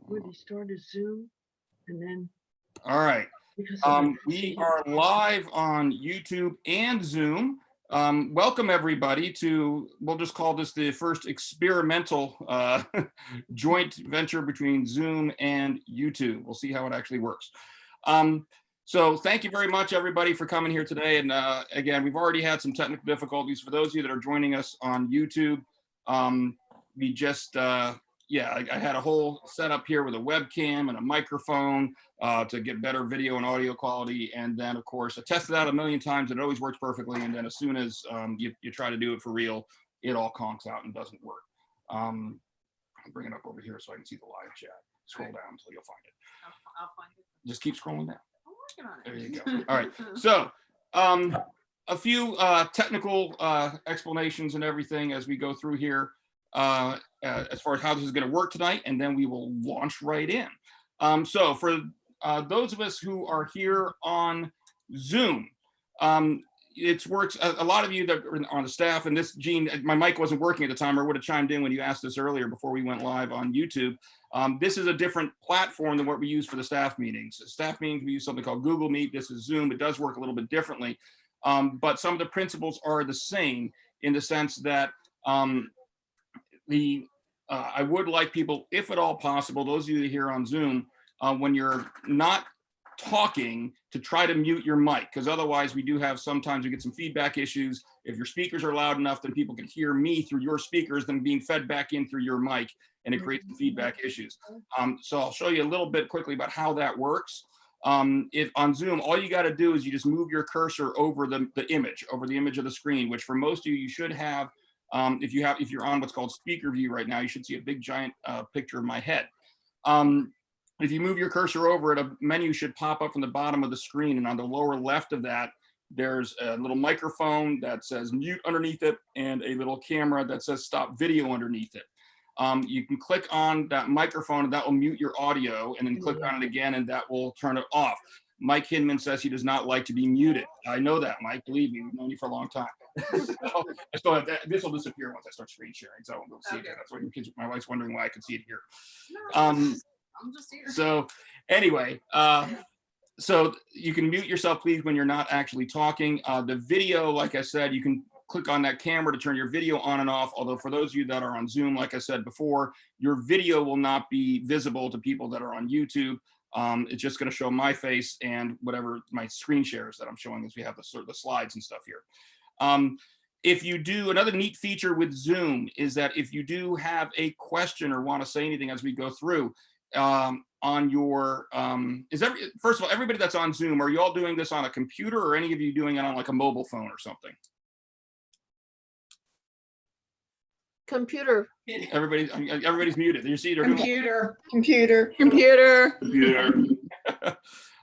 where they started Zoom and then All right. because of the We vaccine. are live on YouTube and Zoom. Welcome everybody to, we'll just call this the first experimental joint venture between Zoom and YouTube. We'll see how it actually works. So thank you very much everybody for coming here today. And again, we've already had some technical difficulties. For those of you that are joining us on YouTube, we just, yeah, I had a whole setup here with a webcam and a microphone to get better video and audio quality. And then of course, I tested out a million times and it always works perfectly. And then as soon as you try to do it for real, it all conks out and doesn't work. I'll bring it up over here so I can see the live chat. Scroll down until you'll find it. I'll find it. Just keep scrolling down. I'm working on it. There you go. All right. So a few technical explanations and everything as we go through here as far as how this is going to work tonight, and then we will launch right in. So for those of us who are here on Zoom, it works. A lot of you that are on the staff, and this, Gene, my mic wasn't working at the time, or would have chimed in when you asked this earlier before we went live on YouTube. This is a different platform than what we use for the staff meetings. Staff meetings, we use something called Google Meet. This is Zoom. It does work a little bit differently, but some of the principles are the same in the sense that I would like people, if at all possible, those of you that are here on Zoom, when you're not talking, to try to mute your mic, because otherwise we do have, sometimes we get some feedback issues. If your speakers are loud enough, then people can hear me through your speakers, then being fed back in through your mic, and it creates some feedback issues. So I'll show you a little bit quickly about how that works. If on Zoom, all you got to do is you just move your cursor over the image of the screen, which for most of you, you should have. If you're on what's called speaker view right now, you should see a big giant picture of my head. If you move your cursor over it, a menu should pop up from the bottom of the screen, and on the lower left of that, there's a little microphone that says mute underneath it, and a little camera that says stop video underneath it. You can click on that microphone, and that will mute your audio, and then click on it again, and that will turn it off. Mike Hinman says he does not like to be muted. I know that, Mike. Believe me, we've known you for a long time. So this will disappear once I start screen sharing. So we'll see. Okay. That's what your kids. My wife's wondering why I could see it here. No, I'm just here. So anyway, so you can mute yourself, please, when you're not actually talking. The video, like I said, you can click on that camera to turn your video on and off. Although for those of you that are on Zoom, like I said before, your video will not be visible to people that are on YouTube. It's just going to show my face and whatever my screen shares that I'm showing as we have the slides and stuff here. If you do, another neat feature with Zoom is that if you do have a question or want to say anything as we go through, on your, first of all, everybody that's on Zoom, are you all doing this on a computer, or any of you doing it on like a mobile phone or something? Computer. Everybody's muted. You see, they're Computer.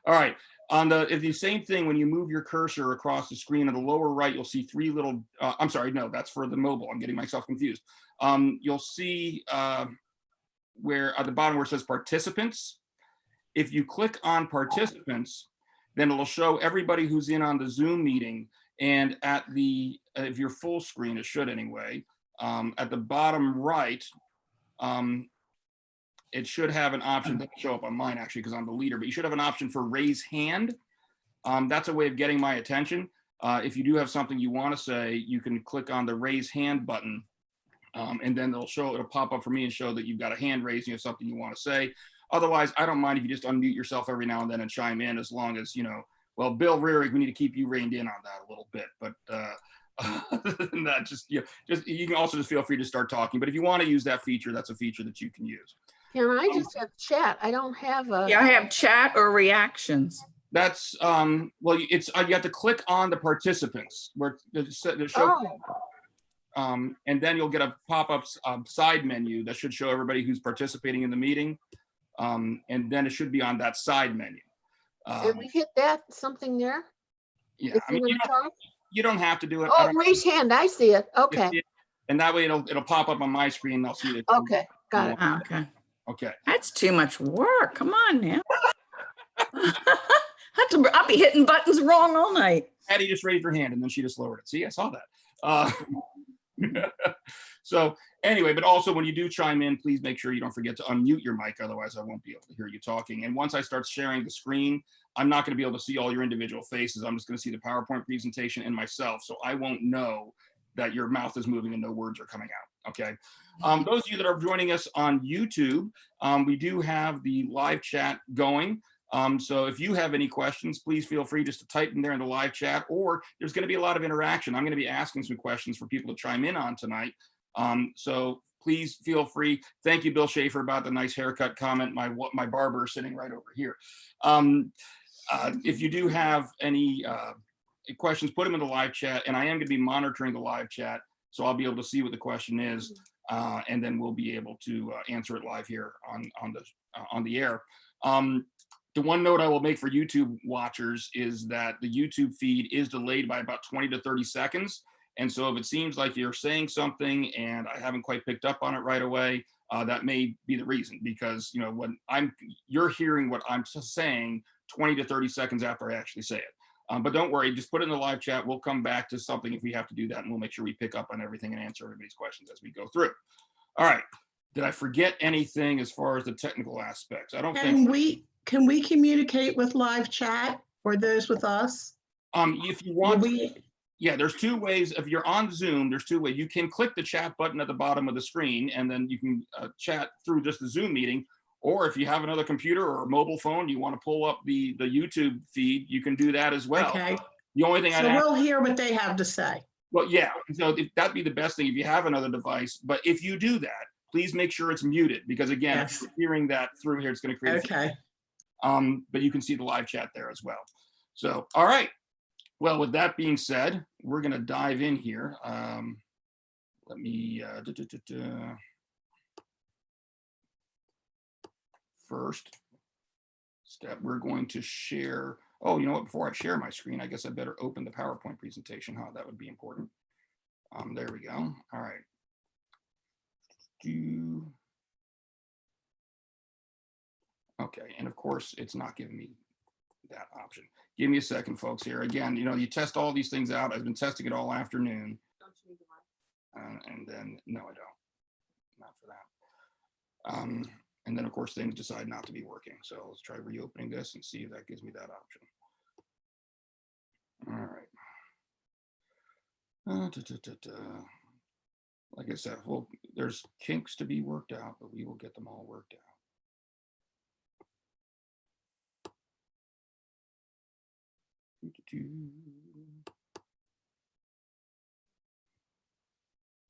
All right. On the same thing, when you move your cursor across the screen on the lower right, you'll see three little, I'm sorry, no, that's for the mobile. I'm getting myself confused. You'll see where at the bottom where it says participants. If you click on participants, then it'll show everybody who's in on the Zoom meeting. And at the, if you're full screen, it should anyway, at the bottom right, it should have an option. Doesn't show up on mine actually because I'm the leader, but you should have an option for raise hand. That's a way of getting my attention. If you do have something you want to say, you can click on the raise hand button, and then it'll pop up for me and show that you've got a hand raised and you have something you want to say. Otherwise, I don't mind if you just unmute yourself every now and then and chime in, as long as, you know, well, Bill Rearig, we need to keep you reined in on that a little bit, but other than that, you can also just feel free to start talking. But if you want to use that feature, that's a feature that you can use. Can I just have chat? I don't have a. Yeah, I have chat or reactions. That's well, it's you have to click on the participants where the show, and then you'll get a pop-up side menu that should show everybody who's participating in the meeting, and then it should be on that side menu. Did we hit that something there? Yeah, I mean, you don't have to do it. Oh, raise hand. I see it. Okay. And that way it'll pop up on my screen. And I'll see it. Okay, got it. Okay. Okay. That's too much work. Come on now. I'll be hitting buttons wrong all night. Patty just raised her hand and then she just lowered it. See, I saw that. So anyway, but also when you do chime in, please make sure you don't forget to unmute your mic. Otherwise, I won't be able to hear you talking. And once I start sharing the screen, I'm not going to be able to see all your individual faces. I'm just going to see the PowerPoint presentation and myself. So I won't know that your mouth is moving and no words are coming out. Okay. Those of you that are joining us on YouTube, we do have the live chat going. So if you have any questions, please feel free just to type them there in the live chat, or there's going to be a lot of interaction. I'm going to be asking some questions for people to chime in on tonight. So please feel free. Thank you, Bill Schaefer, about the nice haircut comment. My barber is sitting right over here. If you do have any questions, put them in the live chat, and I am going to be monitoring the live chat, so I'll be able to see what the question is, and then we'll be able to answer it live here on the air. The one note I will make for YouTube watchers is that the YouTube feed is delayed by about 20 to 30 seconds. And so if it seems like you're saying something and I haven't quite picked up on it right away, that may be the reason, because when you're hearing what I'm saying 20 to 30 seconds after I actually say it. But don't worry, just put it in the live chat. We'll come back to something if we have to do that, and we'll make sure we pick up on everything and answer everybody's questions as we go through. All right. Did I forget anything as far as the technical aspects? I don't think. Can we communicate with live chat or those with us? If you want, yeah, there's two ways. If you're on Zoom, there's two ways. You can click the chat button at the bottom of the screen, and then you can chat through just the Zoom meeting. Or if you have another computer or a mobile phone, you want to pull up the YouTube feed, you can do that as well. Okay. The only thing So we'll hear what they have to say. Well, yeah. So that'd be the best thing if you have another device. But if you do that, please make sure it's muted, because again, Yes. if you're hearing that through here, it's going to create. Okay. But you can see the live chat there as well. So, all right. Well, with that being said, we're going to dive in here. Let me, first step, we're going to share. Oh, you know what? Before I share my screen, I guess I better open the PowerPoint presentation. Huh? That would be important. There we go. All right. Okay, and of course, it's not giving me that option. Give me a second, folks, here. Again, you test all these things out. I've been testing it all afternoon. Don't you need the mic? And then, no, I don't. Not for that. And then, of course, things decide not to be working. So let's try reopening this and see if that gives me that option. All right. Like I said, well, there's kinks to be worked out, but we will get them all worked out. I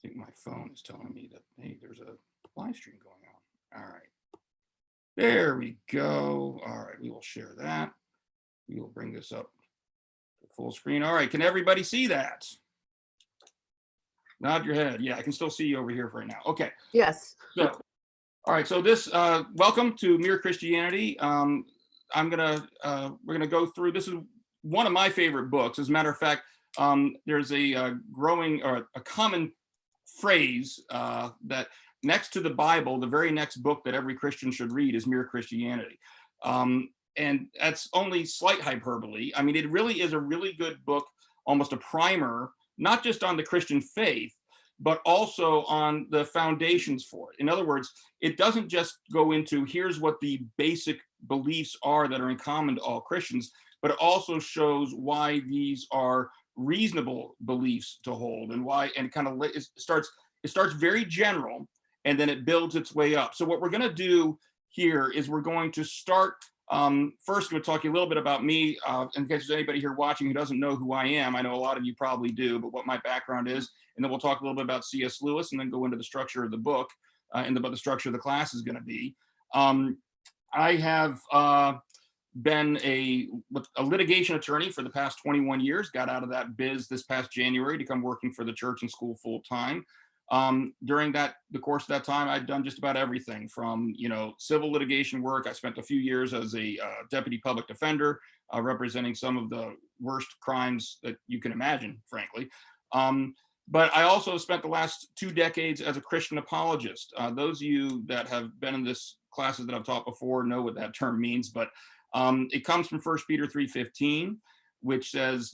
think my phone is telling me that, hey, there's a live stream going on. All right. There we go. All right, we will share that. We will bring this up to full screen. All right, can everybody see that? Nod your head. Yeah, I can still see you over here right now. Okay. Yes. So, all right. So this, welcome to Mere Christianity. we're gonna go through. This is one of my favorite books. As a matter of fact, there's a growing or a common phrase that next to the Bible, the very next book that every Christian should read is Mere Christianity. And that's only slight hyperbole. I mean, it really is a really good book, almost a primer, not just on the Christian faith, but also on the foundations for it. In other words, it doesn't just go into here's what the basic beliefs are that are in common to all Christians, but it also shows why these are reasonable beliefs to hold and why, and kind of it starts very general and then it builds its way up. So what we're going to do here is we're going to start first, we'll talk a little bit about me, in case there's anybody here watching who doesn't know who I am. I know a lot of you probably do, but what my background is, and then we'll talk a little bit about C.S. Lewis and then go into the structure of the book and what the structure of the class is going to be. I have been a litigation attorney for the past 21 years, got out of that biz this past January to come working for the church and school full time. During the course of that time, I'd done just about everything from, civil litigation work. I spent a few years as a deputy public defender, representing some of the worst crimes that you can imagine, frankly. But I also spent the last 2 decades as a Christian apologist. Those of you that have been in this classes that I've taught before know what that term means, but it comes from 1 Peter 3:15, which says,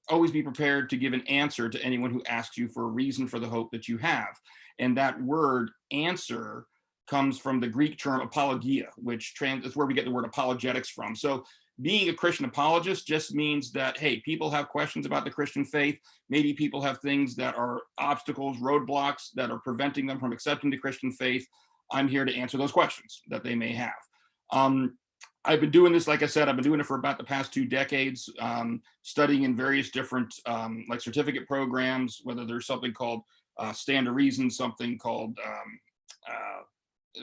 always be prepared to give an answer to anyone who asks you for a reason for the hope that you have. And that word answer comes from the Greek term apologia, which is where we get the word apologetics from. So being a Christian apologist just means that, hey, people have questions about the Christian faith. Maybe people have things that are obstacles, roadblocks that are preventing them from accepting the Christian faith. I'm here to answer those questions that they may have. I've been doing this, like I said, I've been doing it for about the past 2 decades, studying in various different like certificate programs, whether there's something called Stand to Reason, something called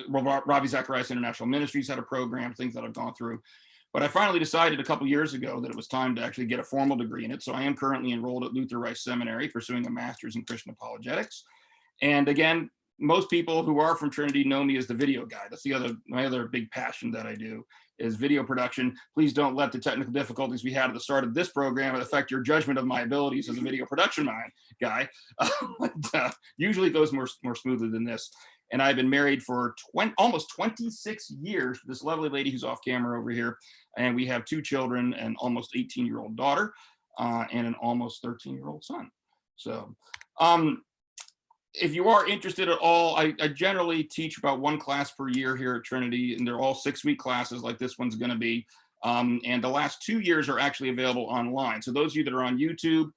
Ravi Zacharias International Ministries had a program, things that I've gone through. But I finally decided a couple years ago that it was time to actually get a formal degree in it. So I am currently enrolled at Luther Rice Seminary, pursuing a master's in Christian apologetics. And again, most people who are from Trinity know me as the video guy. That's my other big passion that I do is video production. Please don't let the technical difficulties we had at the start of this program affect your judgment of my abilities as a video production guy. Usually it goes more smoothly than this. And I've been married for almost 26 years to this lovely lady who's off camera over here. And we have 2 children, an almost 18-year-old daughter and an almost 13-year-old son. So if you are interested at all, I generally teach about 1 class per year here at Trinity, and they're all 6-week classes like this one's going to be. And the last 2 years are actually available online. So those of you that are on YouTube,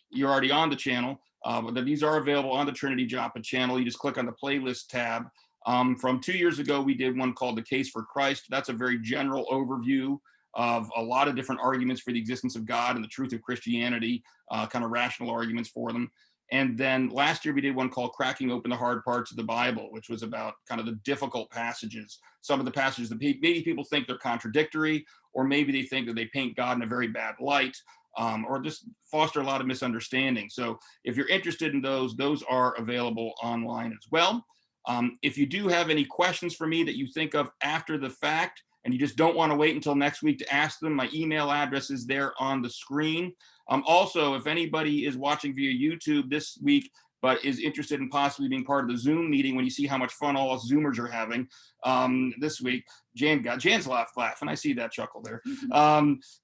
you're already on the channel. But these are available on the Trinity Joppa channel. You just click on the playlist tab. From 2 years ago, we did one called The Case for Christ. That's a very general overview of a lot of different arguments for the existence of God and the truth of Christianity, kind of rational arguments for them. And then last year we did one called Cracking Open the Hard Parts of the Bible, which was about kind of the difficult passages. Some of the passages that maybe people think they're contradictory, or maybe they think that they paint God in a very bad light. Or just foster a lot of misunderstanding. So if you're interested in those are available online as well. If you do have any questions for me that you think of after the fact, and you just don't want to wait until next week to ask them, my email address is there on the screen. Also, if anybody is watching via YouTube this week, but is interested in possibly being part of the Zoom meeting when you see how much fun all us Zoomers are having this week, Jan's laughing. I see that chuckle there.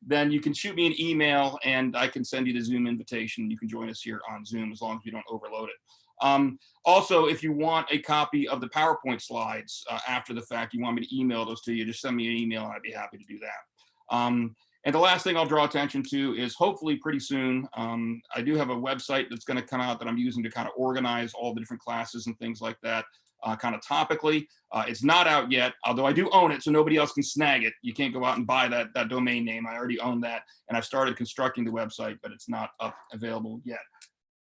Then you can shoot me an email and I can send you the Zoom invitation. You can join us here on Zoom as long as we don't overload it. Also, if you want a copy of the PowerPoint slides after the fact, you want me to email those to you, just send me an email and I'd be happy to do that. And the last thing I'll draw attention to is hopefully pretty soon, I do have a website that's going to come out that I'm using to kind of organize all the different classes and things like that, kind of topically. It's not out yet, although I do own it, so nobody else can snag it. You can't go out and buy that domain name. I already own that, and I've started constructing the website, but it's not up available yet.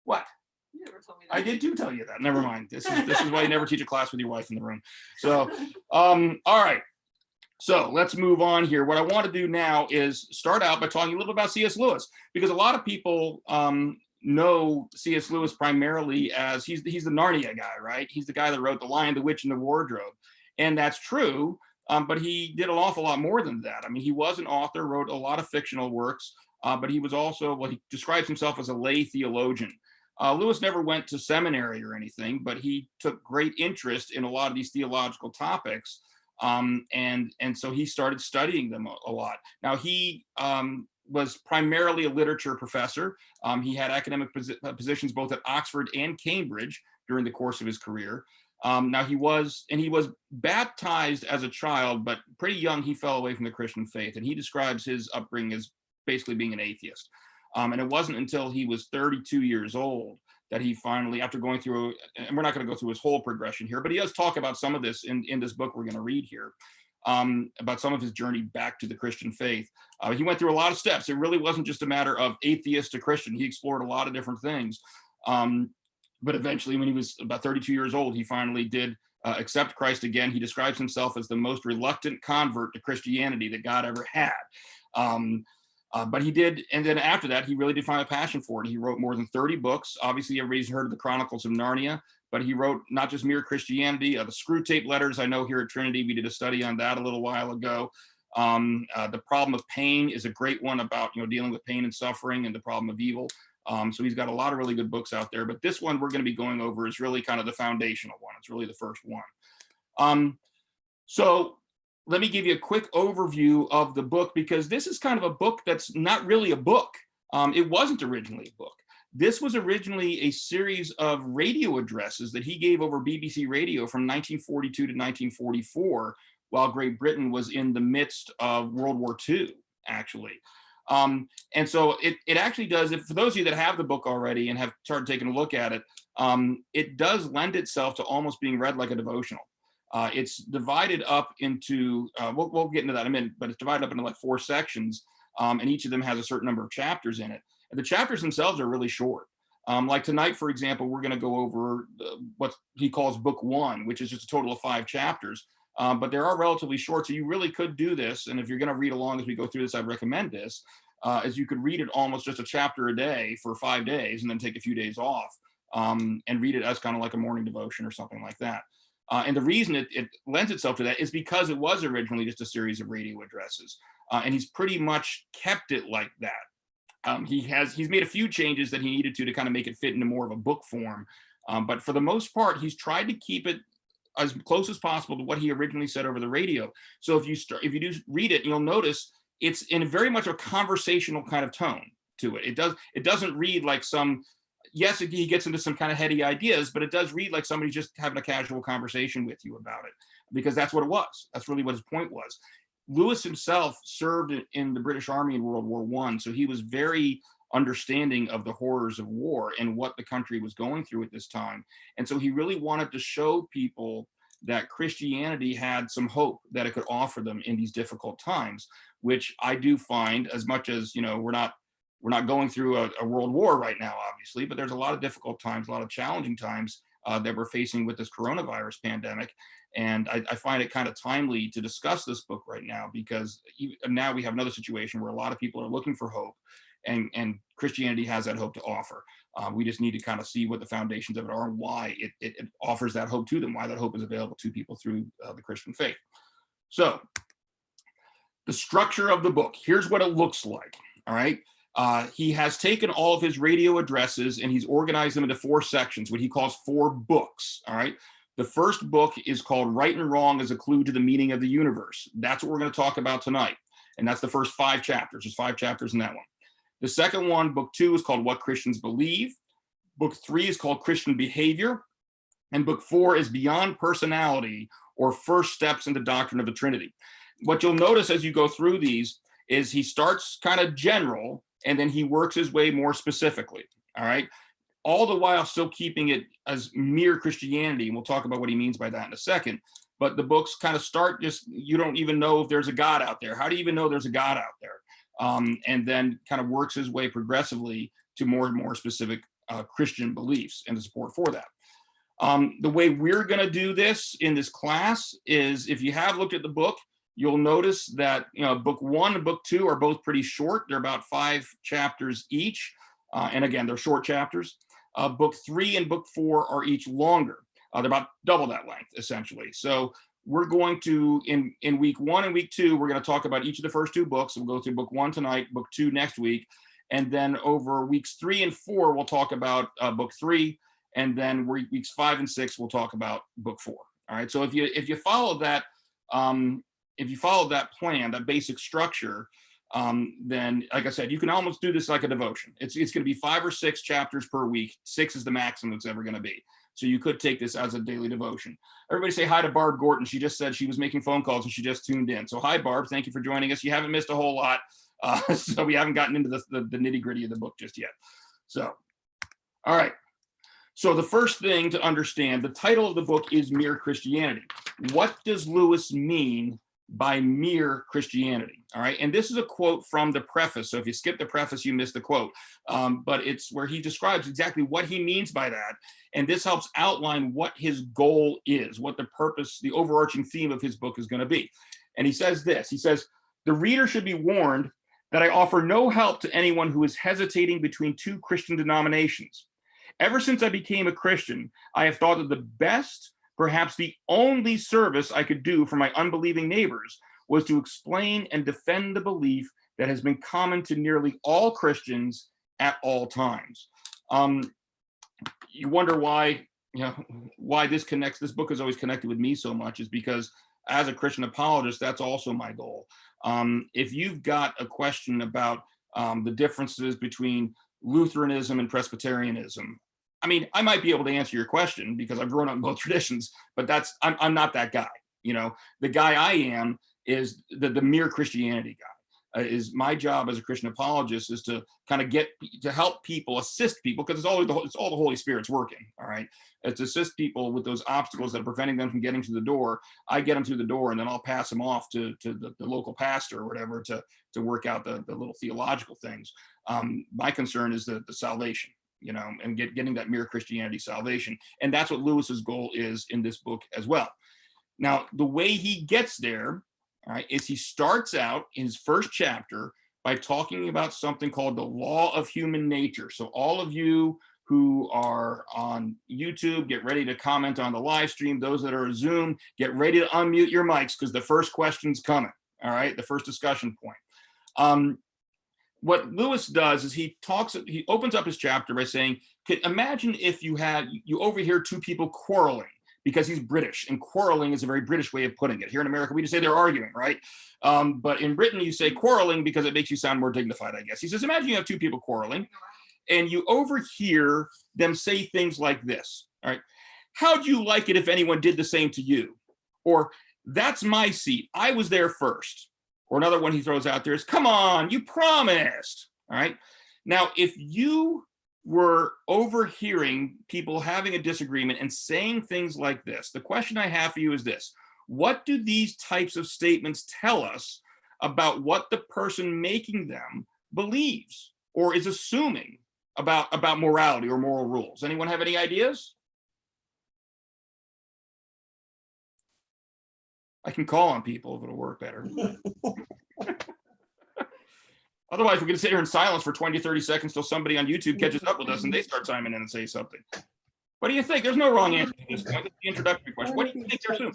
What? You never told me that. I did tell you that. Never mind. This is why you never teach a class with your wife in the room. So, all right. So let's move on here. What I want to do now is start out by talking a little bit about C.S. Lewis, because a lot of people know C.S. Lewis primarily as he's the Narnia guy, right? He's the guy that wrote The Lion, the Witch, and the Wardrobe. And that's true, but he did an awful lot more than that. I mean, he was an author, wrote a lot of fictional works, but he was also, well, he describes himself as a lay theologian. Lewis never went to seminary or anything, but he took great interest in a lot of these theological topics. And so he started studying them a lot. Now he was primarily a literature professor. He had academic positions both at Oxford and Cambridge during the course of his career. Now he was baptized as a child, but pretty young he fell away from the Christian faith. And he describes his upbringing as basically being an atheist. And it wasn't until he was 32 years old that he finally, after going through, and we're not going to go through his whole progression here, but he does talk about some of this in this book we're going to read here, about some of his journey back to the Christian faith. He went through a lot of steps. It really wasn't just a matter of atheist to Christian. He explored a lot of different things. But eventually, when he was about 32 years old, he finally did accept Christ again. He describes himself as the most reluctant convert to Christianity that God ever had. But he did, and then after that, he really did find a passion for it. He wrote more than 30 books. Obviously, everybody's heard of the Chronicles of Narnia, but he wrote not just Mere Christianity, the Screw Tape Letters. I know here at Trinity, we did a study on that a little while ago. The Problem of Pain is a great one about, dealing with pain and suffering and the problem of evil. So he's got a lot of really good books out there, but this one we're going to be going over is really kind of the foundational one. It's really the first one. So let me give you a quick overview of the book, because this is kind of a book that's not really a book. It wasn't originally a book. This was originally a series of radio addresses that he gave over BBC Radio from 1942 to 1944, while Great Britain was in the midst of World War II, actually. And so it actually does, for those of you that have the book already and have started taking a look at it, it does lend itself to almost being read like a devotional. It's divided up into, we'll get into that in a minute, but it's divided up into like 4 sections, and each of them has a certain number of chapters in it. And the chapters themselves are really short. Like tonight, for example, we're going to go over what he calls book 1, which is just a total of 5 chapters. But they are relatively short, so you really could do this. And if you're going to read along as we go through this, I'd recommend this, as you could read it almost just a chapter a day for 5 days and then take a few days off, and read it as kind of like a morning devotion or something like that. And the reason it lends itself to that is because it was originally just a series of radio addresses. And he's pretty much kept it like that. He's made a few changes that he needed to kind of make it fit into more of a book form. But for the most part, he's tried to keep it as close as possible to what he originally said over the radio. So if you do read it, you'll notice it's in very much a conversational kind of tone to it. It doesn't read like some, yes, he gets into some kind of heady ideas, but it does read like somebody just having a casual conversation with you about it, because that's what it was. That's really what his point was. Lewis himself served in the British Army in World War I, so he was very understanding of the horrors of war and what the country was going through at this time. And so he really wanted to show people that Christianity had some hope that it could offer them in these difficult times, which I do find, as much as, we're not going through a world war right now, obviously, but there's a lot of difficult times, a lot of challenging times that we're facing with this coronavirus pandemic. And I find it kind of timely to discuss this book right now, because now we have another situation where a lot of people are looking for hope, and Christianity has that hope to offer. We just need to kind of see what the foundations of it are and why it offers that hope to them, why that hope is available to people through the Christian faith. So the structure of the book, here's what it looks like, all right? He has taken all of his radio addresses and he's organized them into 4 sections, what he calls 4 books, all right? The first book is called Right and Wrong as a Clue to the Meaning of the Universe. That's what we're going to talk about tonight. And that's the first 5 chapters. There's 5 chapters in that one. The second one, book 2, is called What Christians Believe. Book 3 is called Christian Behavior. And book 4 is Beyond Personality, or First Steps in the Doctrine of the Trinity. What you'll notice as you go through these is he starts kind of general, and then he works his way more specifically, all right? All the while still keeping it as mere Christianity, and we'll talk about what he means by that in a second. But the books kind of start just, you don't even know if there's a God out there. How do you even know there's a God out there? And then kind of works his way progressively to more and more specific Christian beliefs and the support for that. The way we're going to do this in this class is, if you have looked at the book, you'll notice that book 1 and book 2 are both pretty short. They're about 5 chapters each, and again, they're short chapters. Book 3 and book 4 are each longer. They're about double that length, essentially. So we're going to, in week 1 and week 2, we're going to talk about each of the first 2 books. We'll go through book 1 tonight, book 2 next week. And then over weeks 3 and 4, we'll talk about book 3. And then weeks 5 and 6, we'll talk about book 4. All right. So if you follow that, if you follow that plan, that basic structure, then, like I said, you can almost do this like a devotion. It's going to be 5 or 6 chapters per week. 6 is the maximum it's ever going to be. So you could take this as a daily devotion. Everybody say hi to Barb Gorton. She just said she was making phone calls and she just tuned in. So hi, Barb. Thank you for joining us. You haven't missed a whole lot. So we haven't gotten into the nitty gritty of the book just yet. So, all right. So the first thing to understand, the title of the book is Mere Christianity. What does Lewis mean by mere Christianity? All right. And this is a quote from the preface. So if you skip the preface, you miss the quote. But it's where he describes exactly what he means by that. And this helps outline what his goal is, what the purpose, the overarching theme of his book is going to be. And he says this, he says, the reader should be warned that I offer no help to anyone who is hesitating between 2 Christian denominations. Ever since I became a Christian, I have thought that the best, perhaps the only service I could do for my unbelieving neighbors was to explain and defend the belief that has been common to nearly all Christians at all times. You wonder why, why this book is always connected with me so much, is because as a Christian apologist, that's also my goal. If you've got a question about the differences between Lutheranism and Presbyterianism. I mean, I might be able to answer your question because I've grown up in both traditions, but I'm not that guy. You know, the guy I am is the mere Christianity guy. Is my job as a Christian apologist is to kind of help people, assist people, because it's all the Holy Spirit's working. All right, it's to assist people with those obstacles that are preventing them from getting to the door. I get them through the door, and then I'll pass them off to the local pastor or whatever to work out the little theological things. My concern is the salvation, you know, and getting that mere Christianity salvation, and that's what Lewis's goal is in this book as well. Now, the way he gets there, all right, is he starts out in his first chapter by talking about something called the law of human nature. So all of you who are on YouTube, get ready to comment on the live stream. Those that are on Zoom, get ready to unmute your mics because the first question's coming, all right, the first discussion point. What Lewis does is he opens up his chapter by saying, imagine if you overhear two people quarreling, because he's British, and quarreling is a very British way of putting it. Here in America, we just say they're arguing, right? But in Britain, you say quarreling because it makes you sound more dignified, I guess. He says, imagine you have two people quarreling, and you overhear them say things like this, all right? How'd you like it if anyone did the same to you? Or, that's my seat, I was there first. Or another one he throws out there is, come on, you promised, all right? Now, if you were overhearing people having a disagreement and saying things like this, the question I have for you is this: what do these types of statements tell us about what the person making them believes or is assuming about morality or moral rules? Anyone have any ideas? I can call on people if it'll work better. Otherwise, we're going to sit here in silence for 20, 30 seconds till somebody on YouTube catches up with us and they start chiming in and say something. What do you think? There's no wrong answer to this point. It's the introductory question. What do you think they're assuming?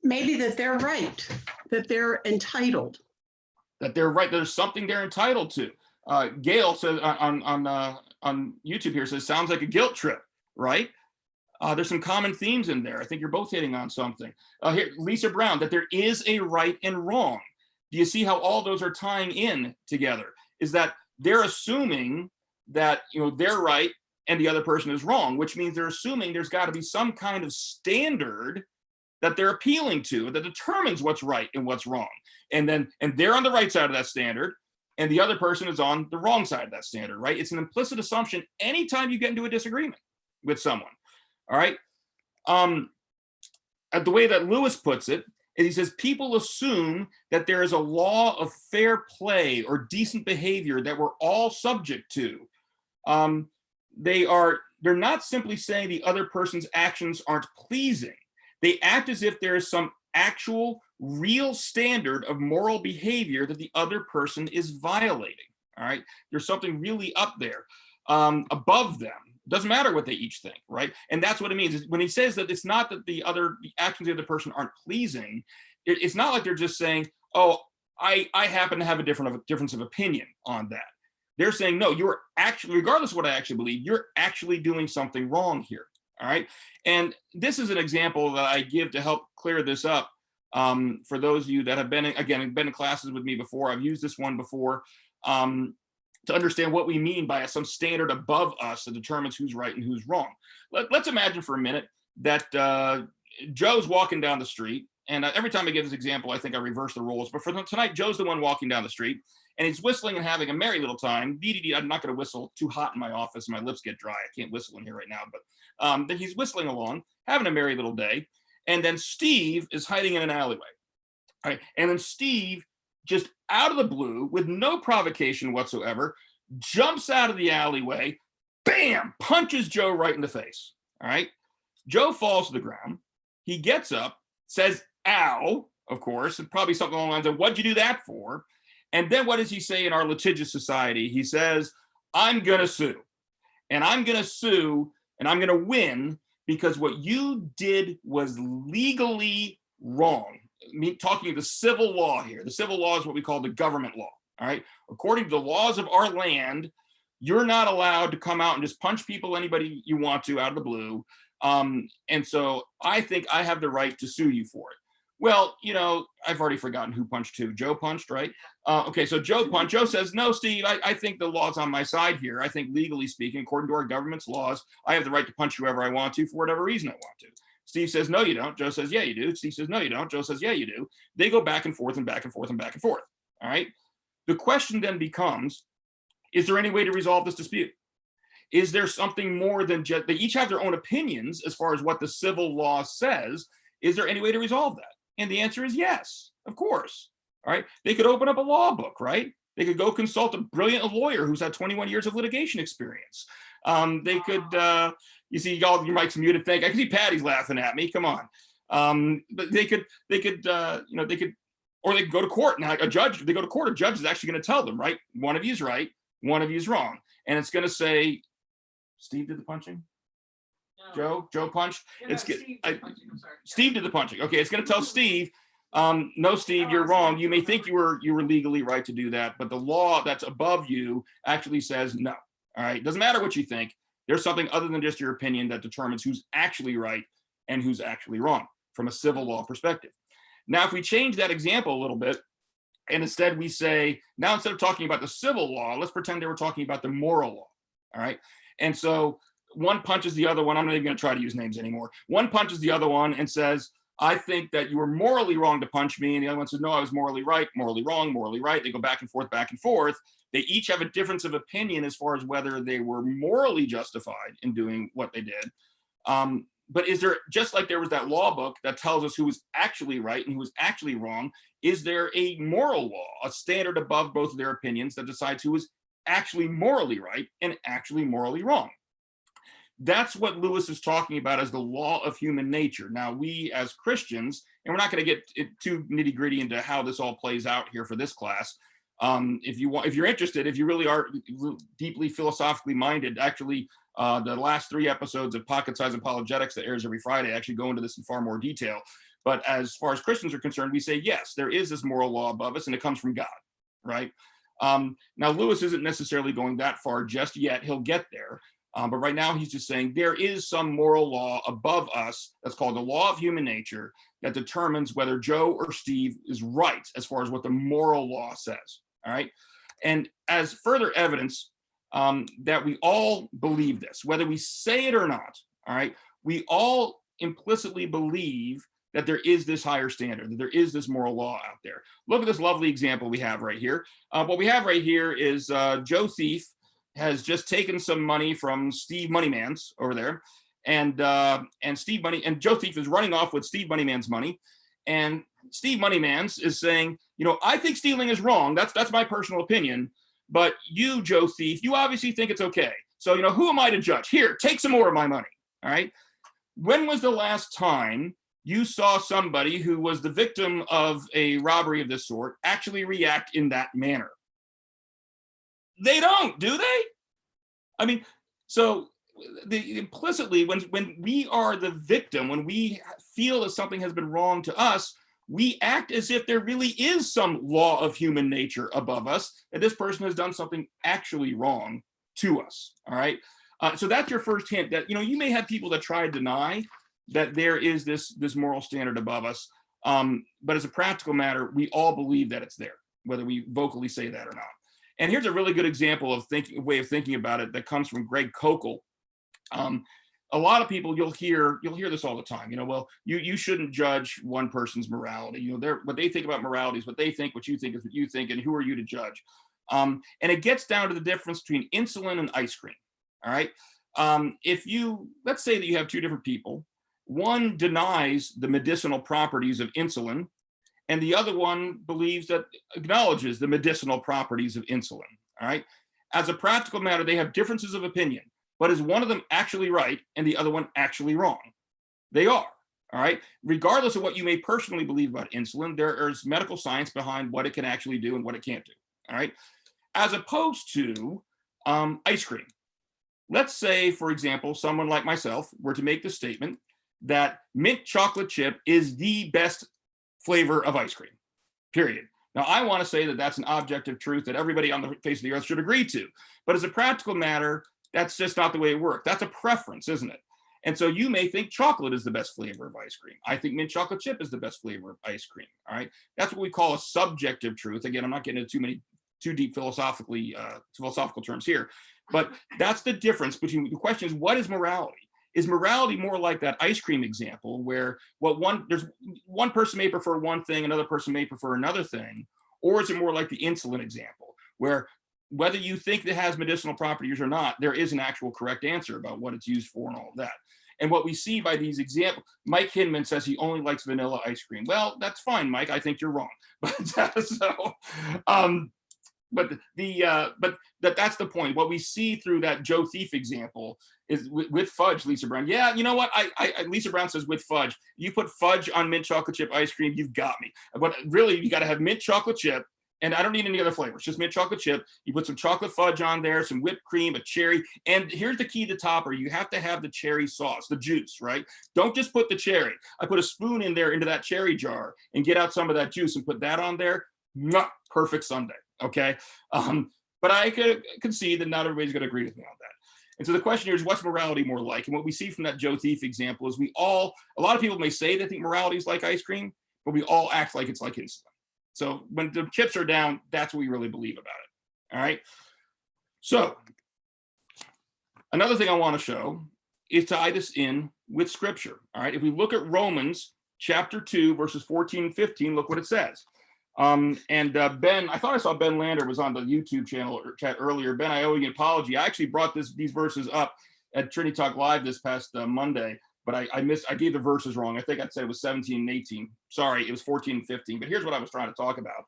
Maybe that they're right, that they're entitled. That they're right. There's something they're entitled to. Gail says on YouTube here says, sounds like a guilt trip, right? There's some common themes in there. I think you're both hitting on something. Here, Lisa Brown, that there is a right and wrong. Do you see how all those are tying in together? Is that they're assuming that, you know, they're right and the other person is wrong, which means they're assuming there's got to be some kind of standard that they're appealing to that determines what's right and what's wrong. And they're on the right side of that standard, and the other person is on the wrong side of that standard, right? It's an implicit assumption anytime you get into a disagreement with someone. All right. The way that Lewis puts it is he says people assume that there is a law of fair play or decent behavior that we're all subject to. They're not simply saying the other person's actions aren't pleasing. They act as if there is some actual real standard of moral behavior that the other person is violating. All right. There's something really up there above them. Doesn't matter what they each think, right? And that's what it means. When he says that it's not that the actions of the other person aren't pleasing, it's not like they're just saying, oh, I happen to have a difference of opinion on that. They're saying, no, you're actually, regardless of what I actually believe, you're actually doing something wrong here, all right? And this is an example that I give to help clear this up for those of you that have been in classes with me before. I've used this one before. To understand what we mean by some standard above us that determines who's right and who's wrong. Let's imagine for a minute that Joe's walking down the street, and every time I give this example, I think I reverse the roles, but for tonight, Joe's the one walking down the street, and he's whistling and having a merry little time. I'm not gonna whistle too hot in my office, my lips get dry, I can't whistle in here right now, but then he's whistling along, having a merry little day, and then Steve is hiding in an alleyway. All right, and then Steve, just out of the blue, with no provocation whatsoever, jumps out of the alleyway, bam, punches Joe right in the face, all right? Joe falls to the ground. He gets up, says, ow, of course, and probably something along the lines of, what'd you do that for? And then what does he say in our litigious society? He says, I'm gonna sue. And I'm gonna sue, and I'm gonna win, because what you did was legally wrong. Talking of the civil law here. The civil law is what we call the government law, all right? According to the laws of our land, you're not allowed to come out and just punch people, anybody you want to, out of the blue. And so I think I have the right to sue you for it. Well, I've already forgotten who punched who. Joe punched, right? Okay, so Joe punched. Joe says, no, Steve, I think the law's on my side here. I think legally speaking, according to our government's laws, I have the right to punch whoever I want to for whatever reason I want to. Steve says, no, you don't. Joe says, yeah, you do. Steve says, no, you don't. Joe says, yeah, you do. They go back and forth and back and forth and back and forth. All right. The question then becomes, is there any way to resolve this dispute? Is there something more than just, they each have their own opinions as far as what the civil law says. Is there any way to resolve that? And the answer is yes, of course. All right. They could open up a law book, right? They could go consult a brilliant lawyer who's had 21 years of litigation experience. They could, you see all your mic's muted. I can see Patty's laughing at me. Come on. But they could, or they could go to court. Now, a judge, if they go to court, a judge is actually going to tell them, right? One of you is right, one of you is wrong. And it's going to say, Steve did the punching? Joe punched? Steve did the punching. Okay, it's going to tell Steve, no, Steve, you're wrong. You may think you were legally right to do that, but the law that's above you actually says no. All right, doesn't matter what you think. There's something other than just your opinion that determines who's actually right and who's actually wrong from a civil law perspective. Now, if we change that example a little bit, and instead we say, now instead of talking about the civil law, let's pretend they were talking about the moral law. All right, and so one punches the other one. I'm not even going to try to use names anymore. One punches the other one and says, I think that you were morally wrong to punch me. And the other one says, no, I was morally right, morally wrong, morally right. They go back and forth, back and forth. They each have a difference of opinion as far as whether they were morally justified in doing what they did. But is there, just like there was that law book that tells us who was actually right and who was actually wrong, is there a moral law, a standard above both of their opinions that decides who is actually morally right and actually morally wrong? That's what Lewis is talking about as the law of human nature. Now, we as Christians, and we're not going to get too nitty gritty into how this all plays out here for this class. If you're interested, if you really are deeply philosophically minded, actually, the last 3 episodes of Pocket Size Apologetics that airs every Friday actually go into this in far more detail. But as far as Christians are concerned, we say, yes, there is this moral law above us, and it comes from God, right? Now, Lewis isn't necessarily going that far just yet. He'll get there. But right now, he's just saying there is some moral law above us that's called the law of human nature that determines whether Joe or Steve is right as far as what the moral law says. All right. And as further evidence that we all believe this, whether we say it or not, all right, we all implicitly believe that there is this higher standard, that there is this moral law out there. Look at this lovely example we have right here. What we have right here is Joe Thief has just taken some money from Steve Moneymans over there, and Joe Thief is running off with Steve Moneyman's money, and Steve Moneymans is saying, I think stealing is wrong. That's my personal opinion, but you, Joe Thief, you obviously think it's okay. So who am I to judge? Here, take some more of my money. All right. When was the last time you saw somebody who was the victim of a robbery of this sort actually react in that manner? They don't, do they? I mean, so implicitly, when we are the victim, when we feel that something has been wrong to us, we act as if there really is some law of human nature above us, that this person has done something actually wrong to us. All right. So that's your first hint that, you may have people that try to deny that there is this moral standard above us. But as a practical matter, we all believe that it's there, whether we vocally say that or not. And here's a really good example of way of thinking about it that comes from Greg Koukl. A lot of people, you'll hear this all the time. Well, you shouldn't judge one person's morality. What they think about morality is what they think. What you think is what you think, and who are you to judge? And it gets down to the difference between insulin and ice cream. All right. Let's say that you have 2 different people. One denies the medicinal properties of insulin, and the other one acknowledges the medicinal properties of insulin. All right. As a practical matter, they have differences of opinion, but is one of them actually right and the other one actually wrong? They are. All right. Regardless of what you may personally believe about insulin, there is medical science behind what it can actually do and what it can't do. All right. As opposed to ice cream. Let's say, for example, someone like myself were to make the statement that mint chocolate chip is the best flavor of ice cream, period. Now, I want to say that that's an objective truth that everybody on the face of the earth should agree to. But as a practical matter, that's just not the way it works. That's a preference, isn't it? And so you may think chocolate is the best flavor of ice cream. I think mint chocolate chip is the best flavor of ice cream. All right. That's what we call a subjective truth. Again, I'm not getting into too deep philosophical terms here, but that's the difference between the question is, what is morality? Is morality more like that ice cream example where there's one person may prefer one thing, another person may prefer another thing, or is it more like the insulin example where whether you think it has medicinal properties or not, there is an actual correct answer about what it's used for and all of that. And what we see by these examples, Mike Hinman says he only likes vanilla ice cream. Well, that's fine, Mike. I think you're wrong. But that's the point. What we see through that Joe Thief example is with fudge, Lisa Brown. Yeah, you know what? Lisa Brown says with fudge. You put fudge on mint chocolate chip ice cream, you've got me. But really, you got to have mint chocolate chip. And I don't need any other flavors, just mint chocolate chip. You put some chocolate fudge on there, some whipped cream, a cherry. And here's the key to topper. You have to have the cherry sauce, the juice, right? Don't just put the cherry. I put a spoon in there into that cherry jar and get out some of that juice and put that on there. Mwah, perfect sundae, okay? But I could concede that not everybody's gonna agree with me on that. And so the question here is, what's morality more like? And what we see from that Joe Thief example is a lot of people may say they think morality is like ice cream, but we all act like it's like insulin. So when the chips are down, that's what we really believe about it. All right. So another thing I want to show is tie this in with scripture. All right. If we look at Romans chapter 2, verses 14 and 15, look what it says. Ben, I thought I saw Ben Lander was on the YouTube channel or chat earlier. Ben, I owe you an apology. I actually brought these verses up at Trinity Talk Live this past Monday. But I gave the verses wrong. I think I said it was 17 and 18. Sorry, it was 14 and 15. But here's what I was trying to talk about.